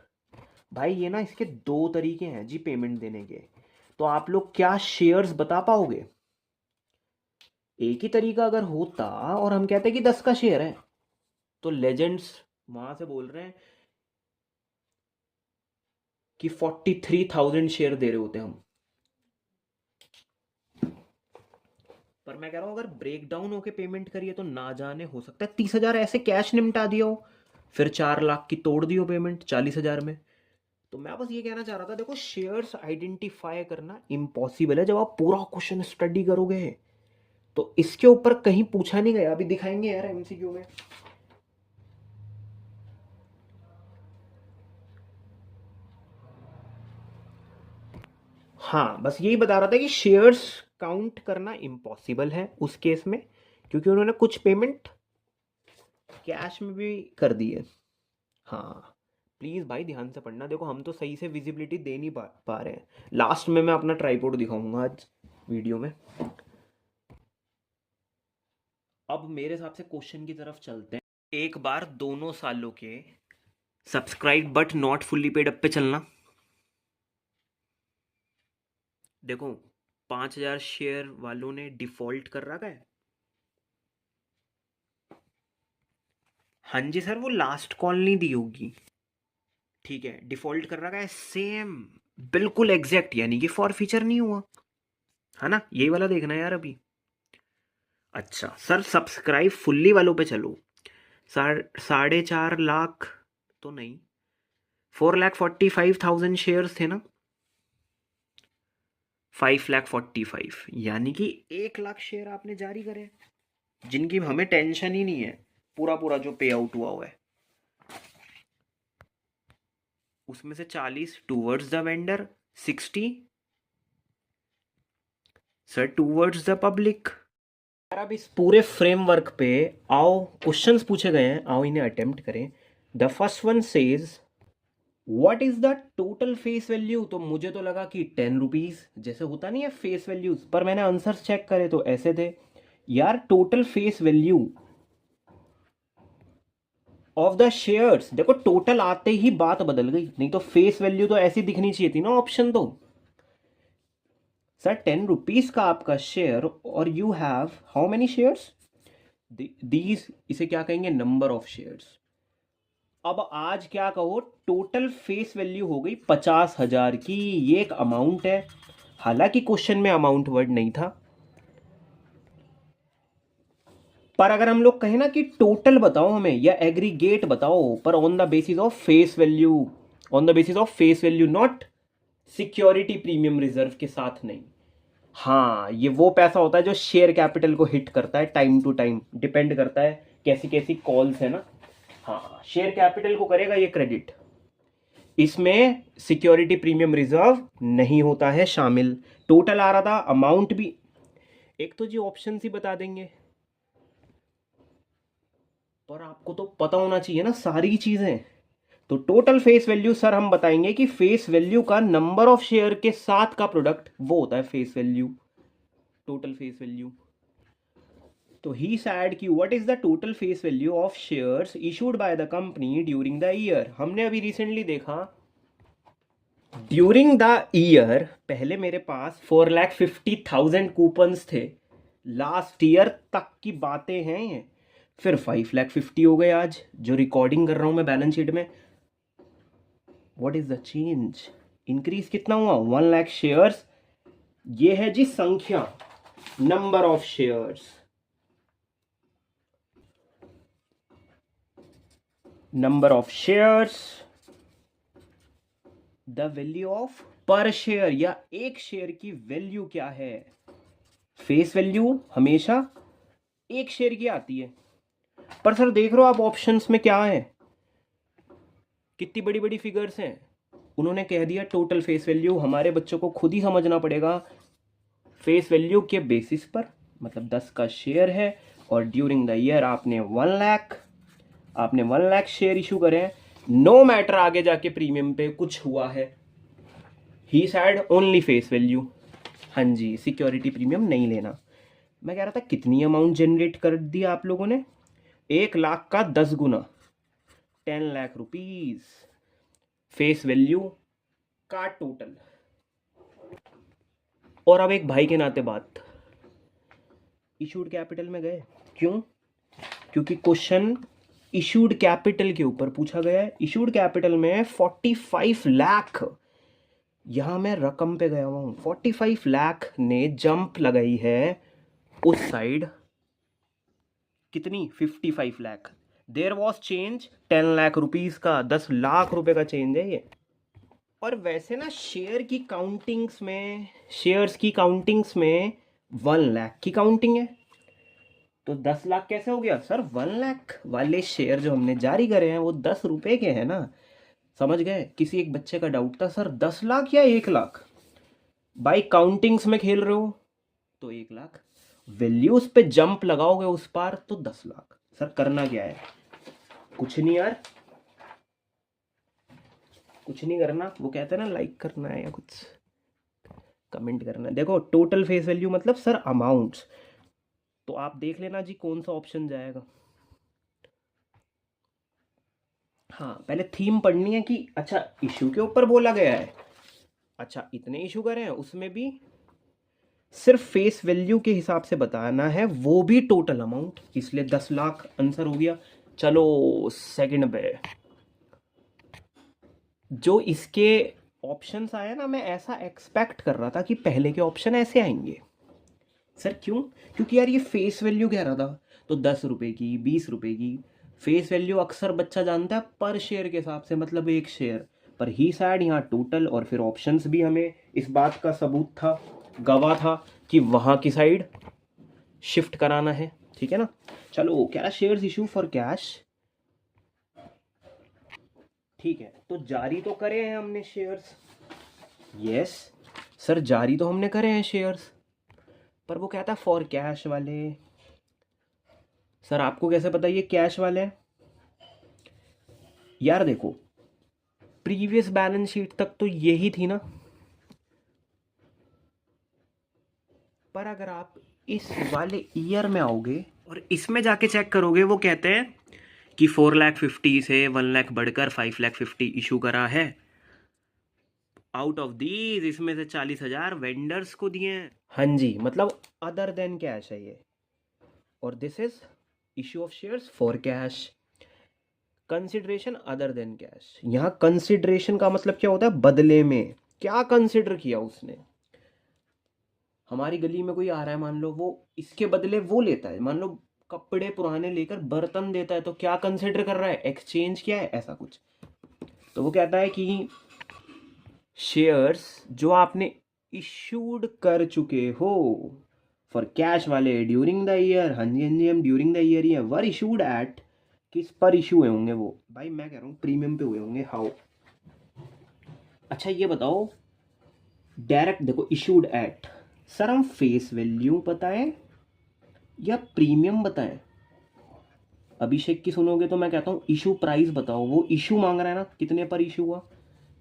भाई ये ना इसके दो तरीके हैं जी पेमेंट देने के, तो आप लोग क्या शेयर्स बता पाओगे? एक ही तरीका अगर होता और हम कहते कि 10 का शेयर है, तो लेजेंड्स वहां से बोल रहे हैं कि 43,000 शेयर दे रहे होते हम। पर मैं कह रहा हूं अगर ब्रेक डाउन होके पेमेंट करिए तो ना जाने हो सकता है 30,000 ऐसे कैश निपटा दिया हो, फिर 4 लाख की तोड़ दियो पेमेंट 40,000 में। तो मैं बस ये कहना चाह रहा था, देखो शेयर्स आइडेंटिफाई करना इम्पॉसिबल है जब आप पूरा क्वेश्चन स्टडी करोगे, तो इसके ऊपर कहीं पूछा नहीं गया, अभी दिखाएंगे यार एमसीक्यू में। हाँ बस यही बता रहा था कि शेयर्स काउंट करना इम्पॉसिबल है उस केस में, क्योंकि उन्होंने कुछ पेमेंट कैश में भी कर दी है। हाँ प्लीज़ भाई ध्यान से पढ़ना, देखो हम तो सही से विजिबिलिटी दे नहीं पा रहे हैं। लास्ट में मैं अपना ट्राइपॉड दिखाऊंगा आज वीडियो में। अब मेरे हिसाब से क्वेश्चन की तरफ चलते हैं। एक बार दोनों सालों के subscribe but not fully paid up पे चलना। देखो 5,000 शेयर वालों ने डिफॉल्ट कर रखा है। हाँ जी सर, वो लास्ट कॉल नहीं दी होगी, ठीक है, डिफॉल्ट कर रखा है सेम, बिल्कुल एग्जैक्ट, यानी कि फॉर फीचर नहीं हुआ है ना, यही वाला देखना है यार अभी। अच्छा सर, सब्सक्राइब फुल्ली वालों पे चलो। 4.5 लाख तो नहीं, 4,45,000 शेयर्स थे ना, 5,45,000, यानी कि 1 लाख शेयर आपने जारी करे, जिनकी हमें टेंशन ही नहीं है, पूरा पूरा जो पे आउट हुआ है उसमें से 40 towards the vendor, 60 sir towards the public. यार अब इस पूरे फ्रेमवर्क पे आओ, क्वेश्चंस पूछे गए हैं, आओ इन्हें अटेम्प्ट करें। The first one says what is the total face value, तो मुझे तो लगा कि 10 रुपीज जैसे होता नहीं है फेस वैल्यूज, पर मैंने आंसर्स चेक करे तो ऐसे थे यार। Total face value of the shares, देखो टोटल आते ही बात बदल गई, नहीं तो फेस वैल्यू तो ऐसी दिखनी चाहिए थी ना ऑप्शन तो। सर 10 रुपीज का आपका शेयर और you have how many shares, these इसे क्या कहेंगे, नंबर ऑफ शेयर्स। अब आज क्या कहो, टोटल फेस वैल्यू हो गई 50,000 की, ये एक अमाउंट है, हालांकि क्वेश्चन में अमाउंट वर्ड नहीं था, पर अगर हम लोग कहें ना कि टोटल बताओ हमें या एग्रीगेट बताओ, पर on the basis of face value, on the basis of face value, not security premium reserve के साथ नहीं। हाँ, ये वो पैसा होता है जो शेयर कैपिटल को हिट करता है टाइम टू टाइम, डिपेंड करता है कैसी कैसी कॉल्स है ना। हाँ, शेयर कैपिटल को करेगा ये क्रेडिट, इसमें सिक्योरिटी प्रीमियम रिजर्व नहीं होता है शामिल। टोटल आ रहा था, अमाउंट भी, एक तो जी ऑप्शन ही बता देंगे, पर आपको तो पता होना चाहिए ना सारी चीजें। तो टोटल फेस वैल्यू सर हम बताएंगे कि फेस वैल्यू का नंबर ऑफ शेयर के साथ का प्रोडक्ट वो होता है face value, total face value. तो ही सैड कि what is the total face value of shares issued by the company during the year. हमने अभी रिसेंटली देखा ड्यूरिंग द ईयर, पहले मेरे पास 4,50,000 कूपन्स थे, लास्ट ईयर तक की बातें हैं ये, फिर 5,50,000 हो गए आज जो रिकॉर्डिंग कर रहा हूं मैं बैलेंस शीट में। What is the change, increase कितना हुआ, 1,00,000 शेयर्स, ये है जी संख्या, number of shares, number of shares, the value of पर शेयर, या एक शेयर की वैल्यू क्या है। फेस वैल्यू हमेशा एक शेयर की आती है, पर सर देख रहे हो आप ऑप्शंस में क्या है, कितनी बड़ी बड़ी फिगर्स हैं। उन्होंने कह दिया टोटल फेस वैल्यू, हमारे बच्चों को खुद ही समझना पड़ेगा फेस वैल्यू के बेसिस पर, मतलब 10 का शेयर है और ड्यूरिंग द ईयर आपने 1,00,000, आपने 1,00,000 शेयर इशू करे हैं, नो मैटर आगे जाके प्रीमियम पे कुछ हुआ है, ही सैड ओनली फेस वैल्यू। हाँ जी, सिक्योरिटी प्रीमियम नहीं लेना। मैं कह रहा था कितनी अमाउंट जनरेट कर दी आप लोगों ने, 1,00,000 का 10 गुना, 10,00,000 रुपीज फेस वैल्यू का टोटल। और अब एक भाई के नाते बात, इशूड कैपिटल में गए, क्यों, क्योंकि क्वेश्चन इशूड कैपिटल के ऊपर पूछा गया है। इशूड कैपिटल में 45 लाख, यहां मैं रकम पे गया हुआ हूं, 45 लाख ने जंप लगाई है उस साइड, कितनी, 55 lakh, there was change 10,00,000 rupees का, 10 लाख रुपए का चेंज है ये। और वैसे ना शेयर की काउंटिंग्स में, शेयर्स की काउंटिंग्स में 1,00,000 की काउंटिंग है, तो 10 लाख कैसे हो गया सर, 1,00,000 वाले शेयर जो हमने जारी करे हैं वो 10 रुपए के हैं ना, समझ गए। किसी एक बच्चे का डाउट था सर 10 लाख या 1,00,000, बाई काउंटिंग्स में खेल रहे हो तो 1,00,000, वैल्यूज पे जंप लगाओगे उस पार तो 10 लाख। सर करना क्या है, कुछ नहीं यार, कुछ नहीं करना, वो कहते हैं ना लाइक करना है या कुछ कमेंट करना है। देखो टोटल फेस वैल्यू मतलब सर अमाउंट्स, तो आप देख लेना जी कौन सा ऑप्शन जाएगा। हाँ, पहले थीम पढ़नी है कि अच्छा इशू के ऊपर बोला गया है, अच्छा इतने इशू करे हैं, उसमें भी सिर्फ फेस वैल्यू के हिसाब से बताना है, वो भी टोटल अमाउंट, इसलिए 10 लाख आंसर हो गया। चलो सेकंड पे, जो इसके ऑप्शंस आए ना, मैं ऐसा एक्सपेक्ट कर रहा था कि पहले के ऑप्शन ऐसे आएंगे। सर क्यों? क्योंकि यार ये फेस वैल्यू कह रहा था, तो 10 रुपए की, 20 रुपए की फेस वैल्यू अक्सर बच्चा जानता है पर शेयर के हिसाब से, मतलब एक शेयर। पर ही सैड यहाँ टोटल, और फिर ऑप्शंस भी हमें इस बात का सबूत था, गवाह था कि वहाँ की साइड शिफ्ट कराना है। ठीक है ना? चलो, कह रहा शेयर्स इशू फॉर कैश। ठीक है, तो जारी तो करे हैं हमने शेयर्स। यस सर, जारी तो हमने करे हैं शेयर्स, पर वो कहता है फॉर कैश वाले। सर आपको कैसे पता ये कैश वाले हैं? यार देखो, प्रीवियस बैलेंस शीट तक तो यही थी ना, पर अगर आप इस वाले ईयर में आओगे और इसमें जाके चेक करोगे, वो कहते हैं कि 4,50,000 से 1,00,000 बढ़कर 5,50,000 इशू करा है। आउट ऑफ दीज इसमें से 40,000 वेंडर्स को दिए हैं। हाँ जी, मतलब अदर देन कैश है ये, और this is issue of shares for cash. Consideration other than cash, यहाँ कंसिडरेशन का मतलब क्या होता है? बदले में क्या कंसिडर किया उसने। हमारी गली में कोई आ रहा है, मान लो, वो इसके बदले वो लेता है, मान लो कपड़े पुराने लेकर बर्तन देता है, तो क्या कंसिडर कर रहा है? एक्सचेंज किया है, ऐसा कुछ। तो वो कहता है कि शेयर्स जो आपने इशूड कर चुके हो फॉर कैश वाले ड्यूरिंग द ईयर, हाँ जी हाँ जी, हम ड्यूरिंग द ईयर ही है, वर इशूड एट, किस पर इशू हुए होंगे वो? भाई मैं कह रहा हूँ प्रीमियम पे हुए होंगे। हाउ? अच्छा ये बताओ, डायरेक्ट देखो, इशूड एट। सर हम फेस वैल्यू बताएं या प्रीमियम बताएं? अभिषेक की सुनोगे तो मैं कहता हूँ इशू प्राइस बताओ। वो इशू मांग रहा है ना, कितने पर इशू हुआ।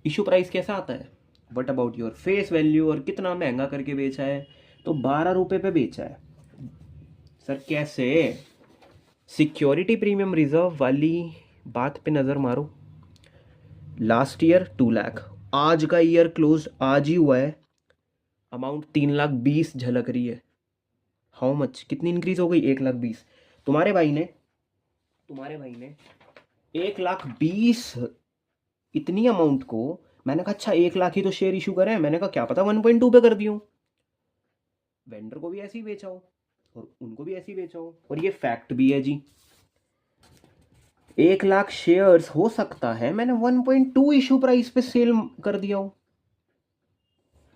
इशू प्राइस कैसा आता है? What about your face value, और कितना महंगा करके बेचा है? तो 12 रुपए पे बेचा है। सर कैसे? सिक्योरिटी प्रीमियम रिजर्व वाली बात पे नज़र मारो। लास्ट ईयर 2 लाख, आज का ईयर क्लोज आज ही हुआ है, अमाउंट 3,20,000 झलक रही है। How much? कितनी इंक्रीज हो गई? 1,20,000। तुम्हारे भाई ने 1,20,000 इतनी अमाउंट को, मैंने कहा अच्छा 1 लाख ही तो शेयर इशू करे हैं, मैंने कहा क्या पता 1.2 पे कर दियो, वेंडर को भी ऐसे ही बेचा हो और उनको भी ऐसे ही बेचा हो, और ये फैक्ट भी है जी। 1 लाख शेयर्स हो सकता है मैंने 1.2 इशू प्राइस पे सेल कर दिया हो,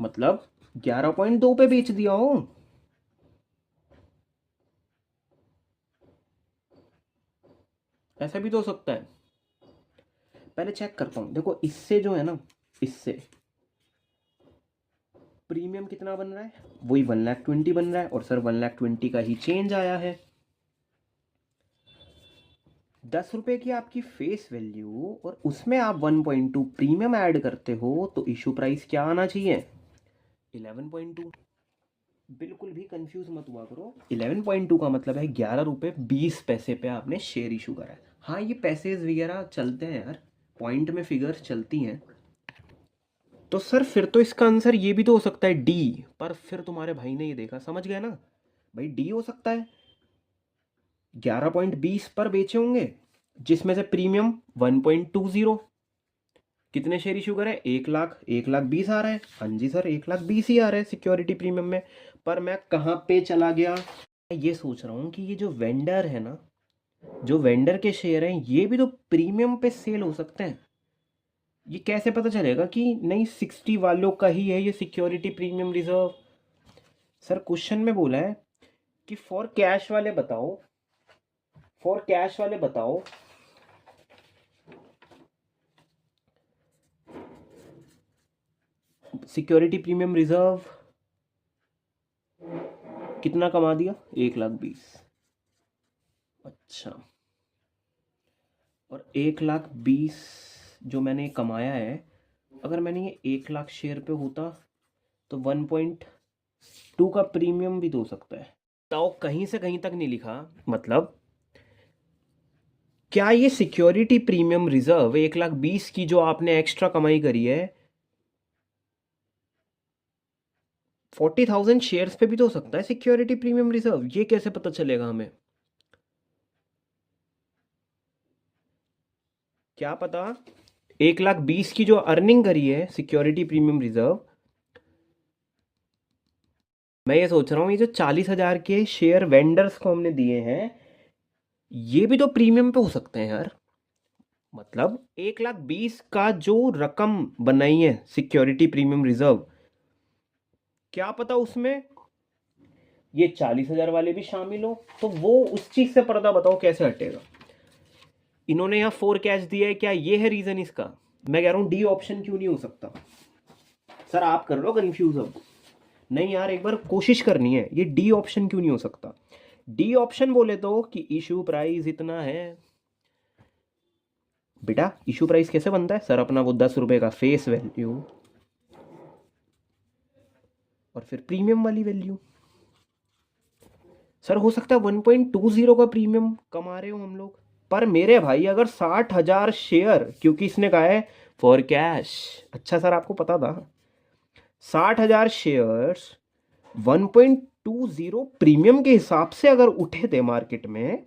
मतलब 11.2 पे बेच दिया हो। ऐसा भी तो हो सकता है। पहले चेक करता हूं, देखो इससे जो है ना, इससे प्रीमियम कितना बन रहा है? वही 1,20,000 बन रहा है, और सर 1,20,000 का ही चेंज आया है। 10 रुपए की आपकी फेस वैल्यू, और उसमें आप 1.2 प्रीमियम ऐड करते हो, तो इशू प्राइस क्या आना चाहिए? 11.2। बिल्कुल भी कंफ्यूज मत हुआ करो, 11.2 का मतलब है 11 रुपए 20 पैसे पे आपने शेयर इशू करा है। हाँ ये पैसेज वगैरह चलते हैं यार, पॉइंट में फिगर्स चलती हैं। तो सर फिर तो इसका आंसर ये भी तो हो सकता है डी, पर फिर तुम्हारे भाई ने ये देखा, समझ गया ना भाई, डी हो सकता है। 11.20 पर बेचे होंगे, जिसमें से प्रीमियम 1.20। कितने शेयर इशू करें? 1 लाख, 1,20,000 आ रहा है। हाँ जी सर, 1,20,000 ही आ रहा है सिक्योरिटी प्रीमियम में। पर मैं कहाँ पे चला गया? मैं ये सोच रहा हूँ कि ये जो वेंडर है ना, जो वेंडर के शेयर हैं, ये भी तो प्रीमियम पे सेल हो सकते हैं। ये कैसे पता चलेगा कि नहीं 60 वालों का ही है ये security premium reserve? Sir question में बोला है कि फॉर कैश वाले बताओ, फॉर कैश वाले बताओ सिक्योरिटी प्रीमियम रिजर्व कितना कमा दिया? 1,20,000। अच्छा, और 1,20,000 जो मैंने कमाया है, अगर मैंने ये 1 लाख शेयर पे होता तो 1.2 का प्रीमियम भी तो सकता है। तो कहीं से कहीं तक नहीं लिखा, मतलब क्या ये सिक्योरिटी प्रीमियम रिजर्व 1,20,000 की जो आपने एक्स्ट्रा कमाई करी है, 40,000 शेयर्स पे भी तो हो सकता है सिक्योरिटी प्रीमियम रिजर्व? ये कैसे पता चलेगा हमें? क्या पता 1,20,000 की जो अर्निंग करी है सिक्योरिटी प्रीमियम रिजर्व, मैं ये सोच रहा हूँ ये जो 40,000 के शेयर वेंडर्स को हमने दिए हैं, ये भी तो प्रीमियम पे हो सकते हैं यार। मतलब 1,20,000 का जो रकम बनाई है सिक्योरिटी प्रीमियम रिजर्व, क्या पता उसमें ये 40,000 वाले भी शामिल हो, तो वो उस चीज से पर्दा बताओ कैसे हटेगा। इन्होंने यहाँ 4 कैश दिया है, क्या ये है रीजन इसका? मैं कह रहा हूँ डी ऑप्शन क्यों नहीं हो सकता? सर आप कर लो कंफ्यूज अब। नहीं यार, एक बार कोशिश करनी है, ये डी ऑप्शन क्यों नहीं हो सकता? डी ऑप्शन बोले तो कि इशू प्राइस इतना है। बेटा इशू प्राइस कैसे बनता है सर? अपना वो 10 रुपए का फेस वैल्यू और फिर प्रीमियम वाली वैल्यू। सर हो सकता है 1.20 का प्रीमियम कमा रहे हो हम लोग, पर मेरे भाई अगर 60,000 शेयर, क्योंकि इसने कहा है फॉर कैश। अच्छा सर आपको पता था? 60,000 शेयर्स 1.20 प्रीमियम के हिसाब से अगर उठे थे मार्केट में,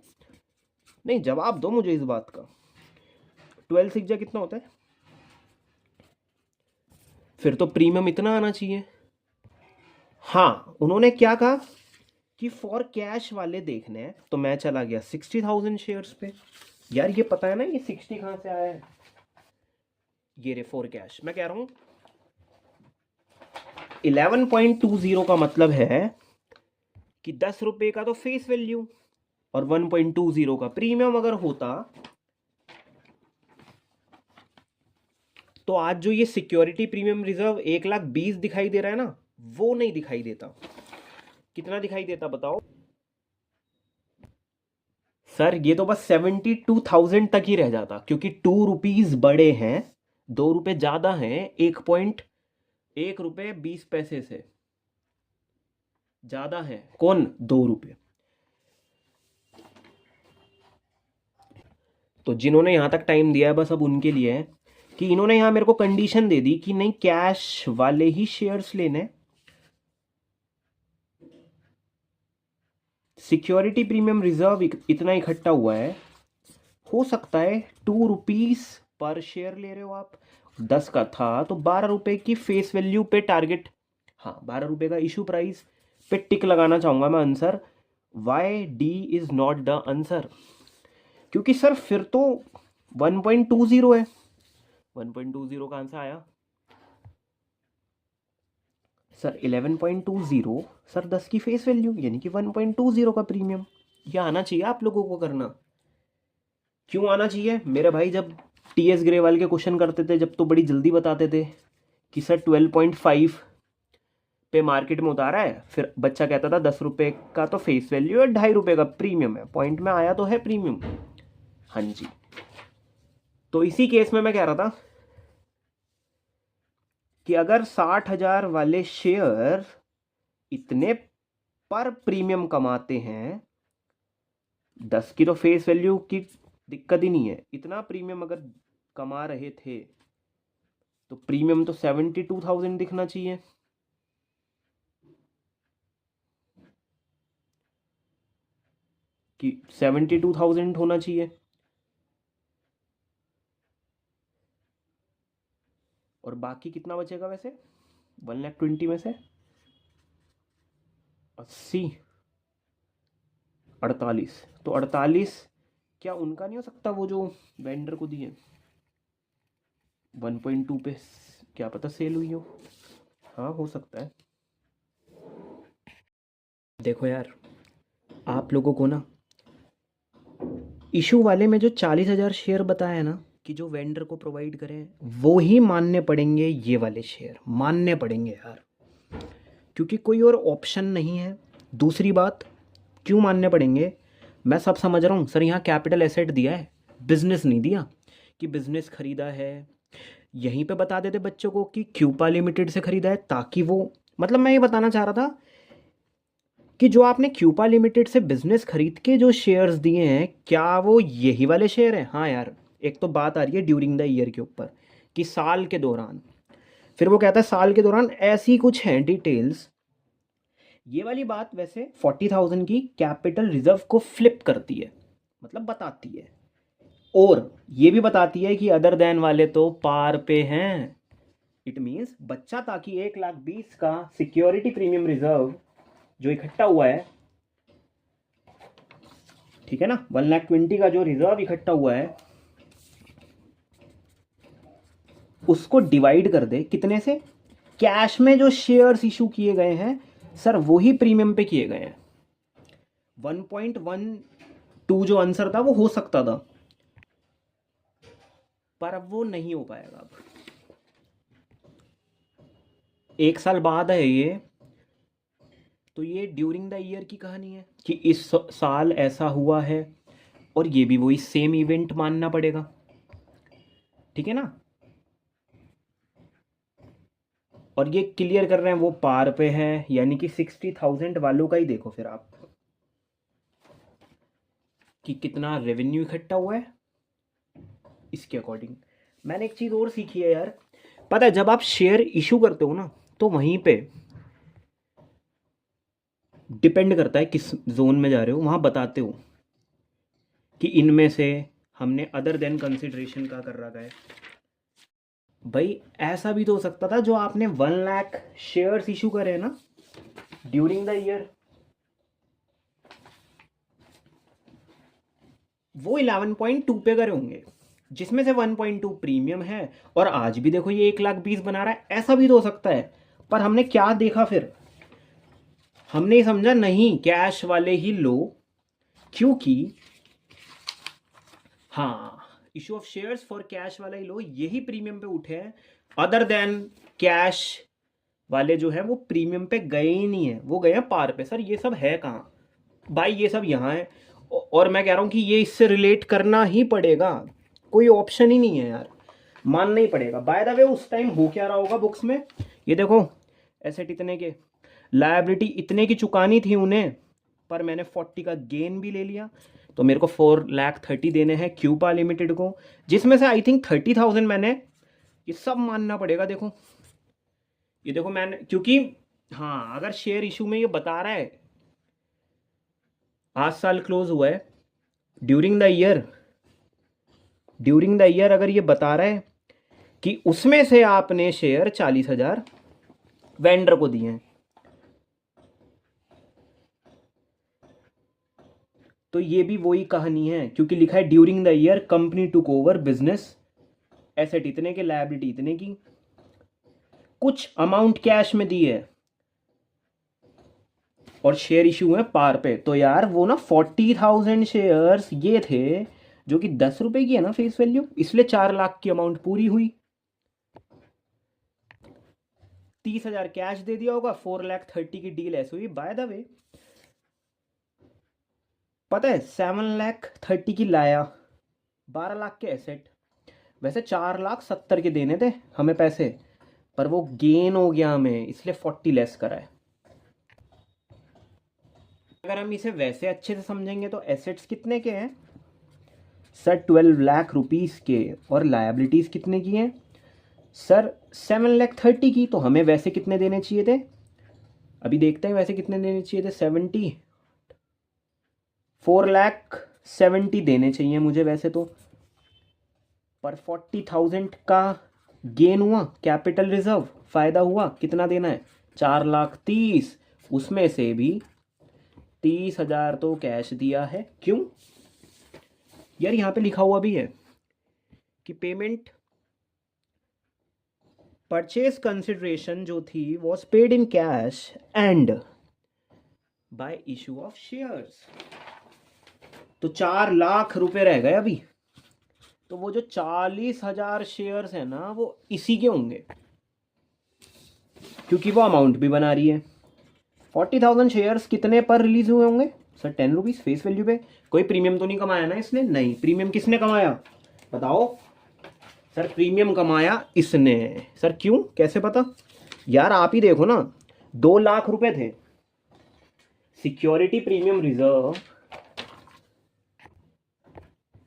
नहीं जवाब दो मुझे इस बात का। 12 6 जा कितना होता है? फिर तो प्रीमियम इतना आना चाहिए। हाँ उन्होंने क्या कहा कि फॉर कैश वाले देखने हैं, तो मैं चला गया 60,000 शेयर्स पे। यार ये पता है ना ये 60 कहां से आया है? ये रे फॉर कैश। मैं कह रहा हूं 11.20 का मतलब है कि 10 रुपए का तो फेस वैल्यू और 1.20 का प्रीमियम अगर होता, तो आज जो ये सिक्योरिटी प्रीमियम रिजर्व 1,20,000 दिखाई दे रहा है ना, वो नहीं दिखाई देता। कितना दिखाई देता बताओ? सर ये तो बस 72,000 तक ही रह जाता, क्योंकि 2 रुपीज बड़े हैं, 2 रुपए ज्यादा हैं, 1 रुपए 20 पैसे से ज्यादा है। कौन? 2 रुपए। तो जिन्होंने यहां तक टाइम दिया है बस अब उनके लिए है कि इन्होंने यहां मेरे को कंडीशन दे दी कि नहीं कैश वाले ही शेयर्स लेने। सिक्योरिटी प्रीमियम रिजर्व इतना इकट्ठा हुआ है, हो सकता है 2 रुपीज पर शेयर ले रहे हो आप। 10 का था तो 12 रुपए की फेस वैल्यू पे टारगेट, हाँ 12 रुपए का इशू प्राइस पे टिक लगाना चाहूंगा मैं answer. Why D is not the answer? क्योंकि सर फिर तो 1.20 है। 1.20 का आंसर आया सर 11.20। सर 10 की फेस वैल्यू यानी कि 1.20 का प्रीमियम। ये आना चाहिए आप लोगों को करना। क्यों आना चाहिए मेरे भाई? जब टीएस ग्रेवाल के क्वेश्चन करते थे जब, तो बड़ी जल्दी बताते थे कि सर 12.5 पे मार्केट में उतारा है, फिर बच्चा कहता था 10 रुपए का तो फेस वैल्यू है, 2.5 रुपए का प्रीमियम है। पॉइंट में आया तो है प्रीमियम। हाँ जी, तो इसी केस में मैं कह रहा था कि अगर 60,000 वाले शेयर इतने पर प्रीमियम कमाते हैं, 10 की तो फेस वैल्यू की दिक्कत ही नहीं है, इतना प्रीमियम अगर कमा रहे थे तो प्रीमियम तो 72,000 दिखना चाहिए। कि 72,000 होना चाहिए। और बाकी कितना बचेगा वैसे 1,20,000 में से? 80 48, तो 48 क्या उनका नहीं हो सकता वो जो वेंडर को दिए 1.2 पे? क्या पता सेल हुई हो। हाँ हो सकता है। देखो यार आप लोगों को ना इशू वाले में जो 40,000 शेयर बताया ना कि जो वेंडर को प्रोवाइड करें, वो ही मानने पड़ेंगे। ये वाले शेयर मानने पड़ेंगे यार, क्योंकि कोई और ऑप्शन नहीं है। दूसरी बात, क्यों मानने पड़ेंगे? मैं सब समझ रहा हूँ सर, यहाँ कैपिटल एसेट दिया है, बिजनेस नहीं दिया कि बिजनेस खरीदा है। यहीं पे बता देते बच्चों को कि क्यूपा लिमिटेड से खरीदा है, ताकि वो, मतलब मैं ये बताना चाह रहा था कि जो आपने क्यूपा लिमिटेड से बिजनेस खरीद के जो शेयर्स दिए हैं, क्या वो यही वाले शेयर हैं? हाँ यार, एक तो बात आ रही है ड्यूरिंग द ईयर के ऊपर कि साल के दौरान, फिर वो कहता है साल के दौरान ऐसी कुछ हैं डिटेल्स। ये वाली बात वैसे 40,000 की कैपिटल रिजर्व को फ्लिप करती है, मतलब बताती है। और ये भी बताती है कि अदर देन वाले तो पार पे हैं। इट मीन्स बच्चा ताकि 1,20,000 का सिक्योरिटी प्रीमियम रिजर्व जो इकट्ठा हुआ है, ठीक है ना, 1,20,000 का जो रिजर्व इकट्ठा हुआ है उसको डिवाइड कर दे कितने से, कैश में जो शेयर्स इशू किए गए हैं सर वही प्रीमियम पे किए गए हैं। 1.12 जो आंसर था वो हो सकता था, पर अब वो नहीं हो पाएगा। अब 1 साल बाद है ये, तो ये ड्यूरिंग द ईयर की कहानी है कि इस साल ऐसा हुआ है, और ये भी वही सेम इवेंट मानना पड़ेगा, ठीक है ना। और ये क्लियर कर रहे हैं वो पार पे है, यानी कि 60,000 वालों का ही देखो फिर आप कि कितना रेवेन्यू इकट्ठा हुआ है इसके अकॉर्डिंग। मैंने एक चीज़ और सीखी है यार, पता है जब आप शेयर इशू करते हो ना तो वहीं पे डिपेंड करता है किस जोन में जा रहे हो, वहाँ बताते हो कि इनमें से हमने अदर देन कंसिडरेशन का कर रखा है। भाई ऐसा भी तो हो सकता था जो आपने 1,00,000 शेयर्स इशू करे हैं ना ड्यूरिंग द ईयर, वो 11.2 पे करे होंगे, जिसमें से 1.2 प्रीमियम है, और आज भी देखो ये 1,20,000 बना रहा है। ऐसा भी तो हो सकता है, पर हमने क्या देखा फिर, हमने समझा नहीं कैश वाले ही लो, क्योंकि हाँ issue of shares for cash वाला ही लो, यही प्रीमियम पे उठे हैं। अदर देन कैश वाले जो है वो प्रीमियम पे गए ही नहीं है, वो गए हैं पार पे। सर ये सब है कहाँ भाई, ये सब यहाँ है, और मैं कह रहा हूँ कि ये इससे रिलेट करना ही पड़ेगा, कोई ऑप्शन ही नहीं है यार, मानना ही पड़ेगा। बाय द वे उस टाइम हो क्या रहा होगा बुक्स में, ये देखो एसेट इतने के, लायबिलिटी इतने की चुकानी थी उन्हें, पर मैंने 40 का गेन भी ले लिया, तो मेरे को 4,30,000 देने हैं क्यूपा लिमिटेड को, जिसमें से आई थिंक 30,000 मैंने, ये सब मानना पड़ेगा। देखो ये देखो मैंने, क्योंकि हाँ अगर शेयर इशू में ये बता रहा है आज साल क्लोज हुआ है, ड्यूरिंग द ईयर अगर ये बता रहा है कि उसमें से आपने शेयर 40,000 वेंडर को दिए हैं, तो ये भी वही कहानी है, क्योंकि लिखा है during the year company took over business, asset इतने के, लायबिलिटी इतने की, कुछ अमाउंट कैश में दी है, और शेयर इशू है पार पे। तो यार वो ना 40,000 शेयर्स ये थे जो कि 10 रुपए की है ना फेस वैल्यू, इसलिए 4,00,000 की अमाउंट पूरी हुई। 30,000 कैश दे दिया होगा, 4,30,000 की डील ऐसे हुई। बाय द वे पता है 7,30,000 की लाया, 12,00,000 के एसेट, वैसे 4,70,000 के देने थे हमें पैसे, पर वो गेन हो गया हमें, इसलिए 40 लेस करा है। अगर हम इसे वैसे अच्छे से समझेंगे तो एसेट्स कितने के हैं सर, 12,00,000 रुपीज़ के, और लायबिलिटीज़ कितने की हैं सर, 7,30,000 की। तो हमें वैसे कितने देने चाहिए थे, अभी देखते हैं वैसे कितने देने चाहिए थे, 4,70,000 देने चाहिए मुझे वैसे तो, पर 40,000 का गेन हुआ, कैपिटल रिजर्व फायदा हुआ, कितना देना है 4,30,000, उसमें से भी 30,000 तो कैश दिया है। क्यों यार, यहाँ पे लिखा हुआ भी है कि पेमेंट परचेज कंसिडरेशन जो थी was paid in cash and bye issue of shares, तो 4,00,000 रुपए रह गए अभी। तो वो जो 40,000 शेयर्स है ना वो इसी के होंगे, क्योंकि वो अमाउंट भी बना रही है। 40,000 शेयर्स कितने पर रिलीज हुए होंगे सर, 10 रुपीज़ फेस वैल्यू पे। कोई प्रीमियम तो नहीं कमाया ना इसने, नहीं, प्रीमियम किसने कमाया बताओ सर, प्रीमियम कमाया इसने। सर क्यों, कैसे पता यार, आप ही देखो ना, 2,00,000 रुपए थे सिक्योरिटी प्रीमियम रिजर्व,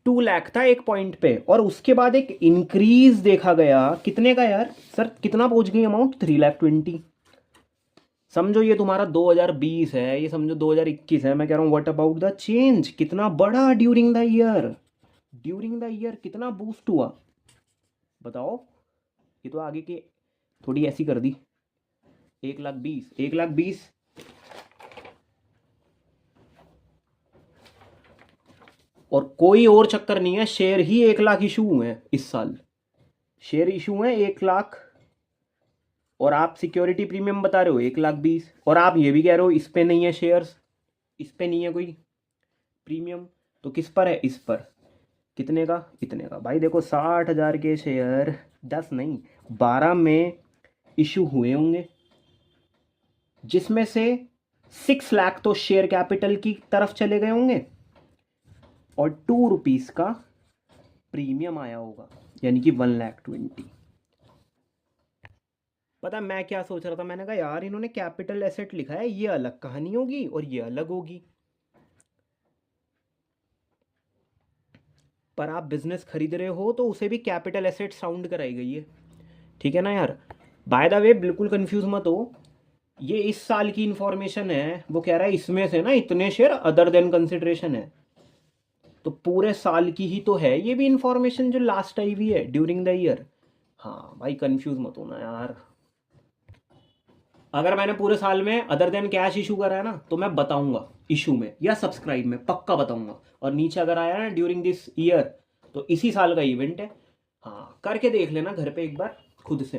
2,00,000 था एक पॉइंट पे, और उसके बाद एक इंक्रीज देखा गया कितने का यार सर, कितना पहुंच गई अमाउंट, 3,20,000। समझो ये तुम्हारा 2020 है, ये समझो 2021 है, मैं कह रहा हूँ व्हाट अबाउट द चेंज, कितना बड़ा during the year. During the year कितना बूस्ट हुआ बताओ। ये तो आगे के थोड़ी ऐसी कर दी, 1,20,000, 1,20,000। और कोई और चक्कर नहीं है, शेयर ही 1,00,000 इशू हुए हैं इस साल, शेयर इशू हुए 1,00,000। और आप सिक्योरिटी प्रीमियम बता रहे हो 1,20,000, और आप ये भी कह रहे हो इस पे नहीं है शेयर्स, इस पे नहीं है कोई प्रीमियम, तो किस पर है? इस पर। कितने का? इतने का। भाई देखो 60,000 के शेयर 10 नहीं 12 में इशू हुए होंगे, जिसमें से 6 लाख तो शेयर कैपिटल की तरफ चले गए होंगे और 2 रुपीस का प्रीमियम आया होगा, यानी कि 1,20,000। पता मैं क्या सोच रहा था, मैंने कहा यार इन्होंने कैपिटल एसेट लिखा है, ये अलग कहानी होगी और ये अलग होगी। पर आप बिजनेस खरीद रहे हो तो उसे भी कैपिटल एसेट साउंड कराई गई है, ठीक है ना यार। बाय द वे बिल्कुल कंफ्यूज मत हो, ये इस साल की इंफॉर्मेशन है, वो कह रहा है इसमें से ना इतने शेयर अदर देन कंसिडरेशन है, तो पूरे साल की ही तो है ये भी इंफॉर्मेशन जो लास्ट आई हुई है ड्यूरिंग द ईयर। हाँ भाई कंफ्यूज मत होना यार, अगर मैंने पूरे साल में अदर देन कैश इशू करा है ना तो मैं बताऊंगा इशू में या सब्सक्राइब में, पक्का बताऊंगा। और नीचे अगर आया ना ड्यूरिंग दिस ईयर, तो इसी साल का इवेंट है। हाँ करके देख लेना घर पे एक बार खुद से।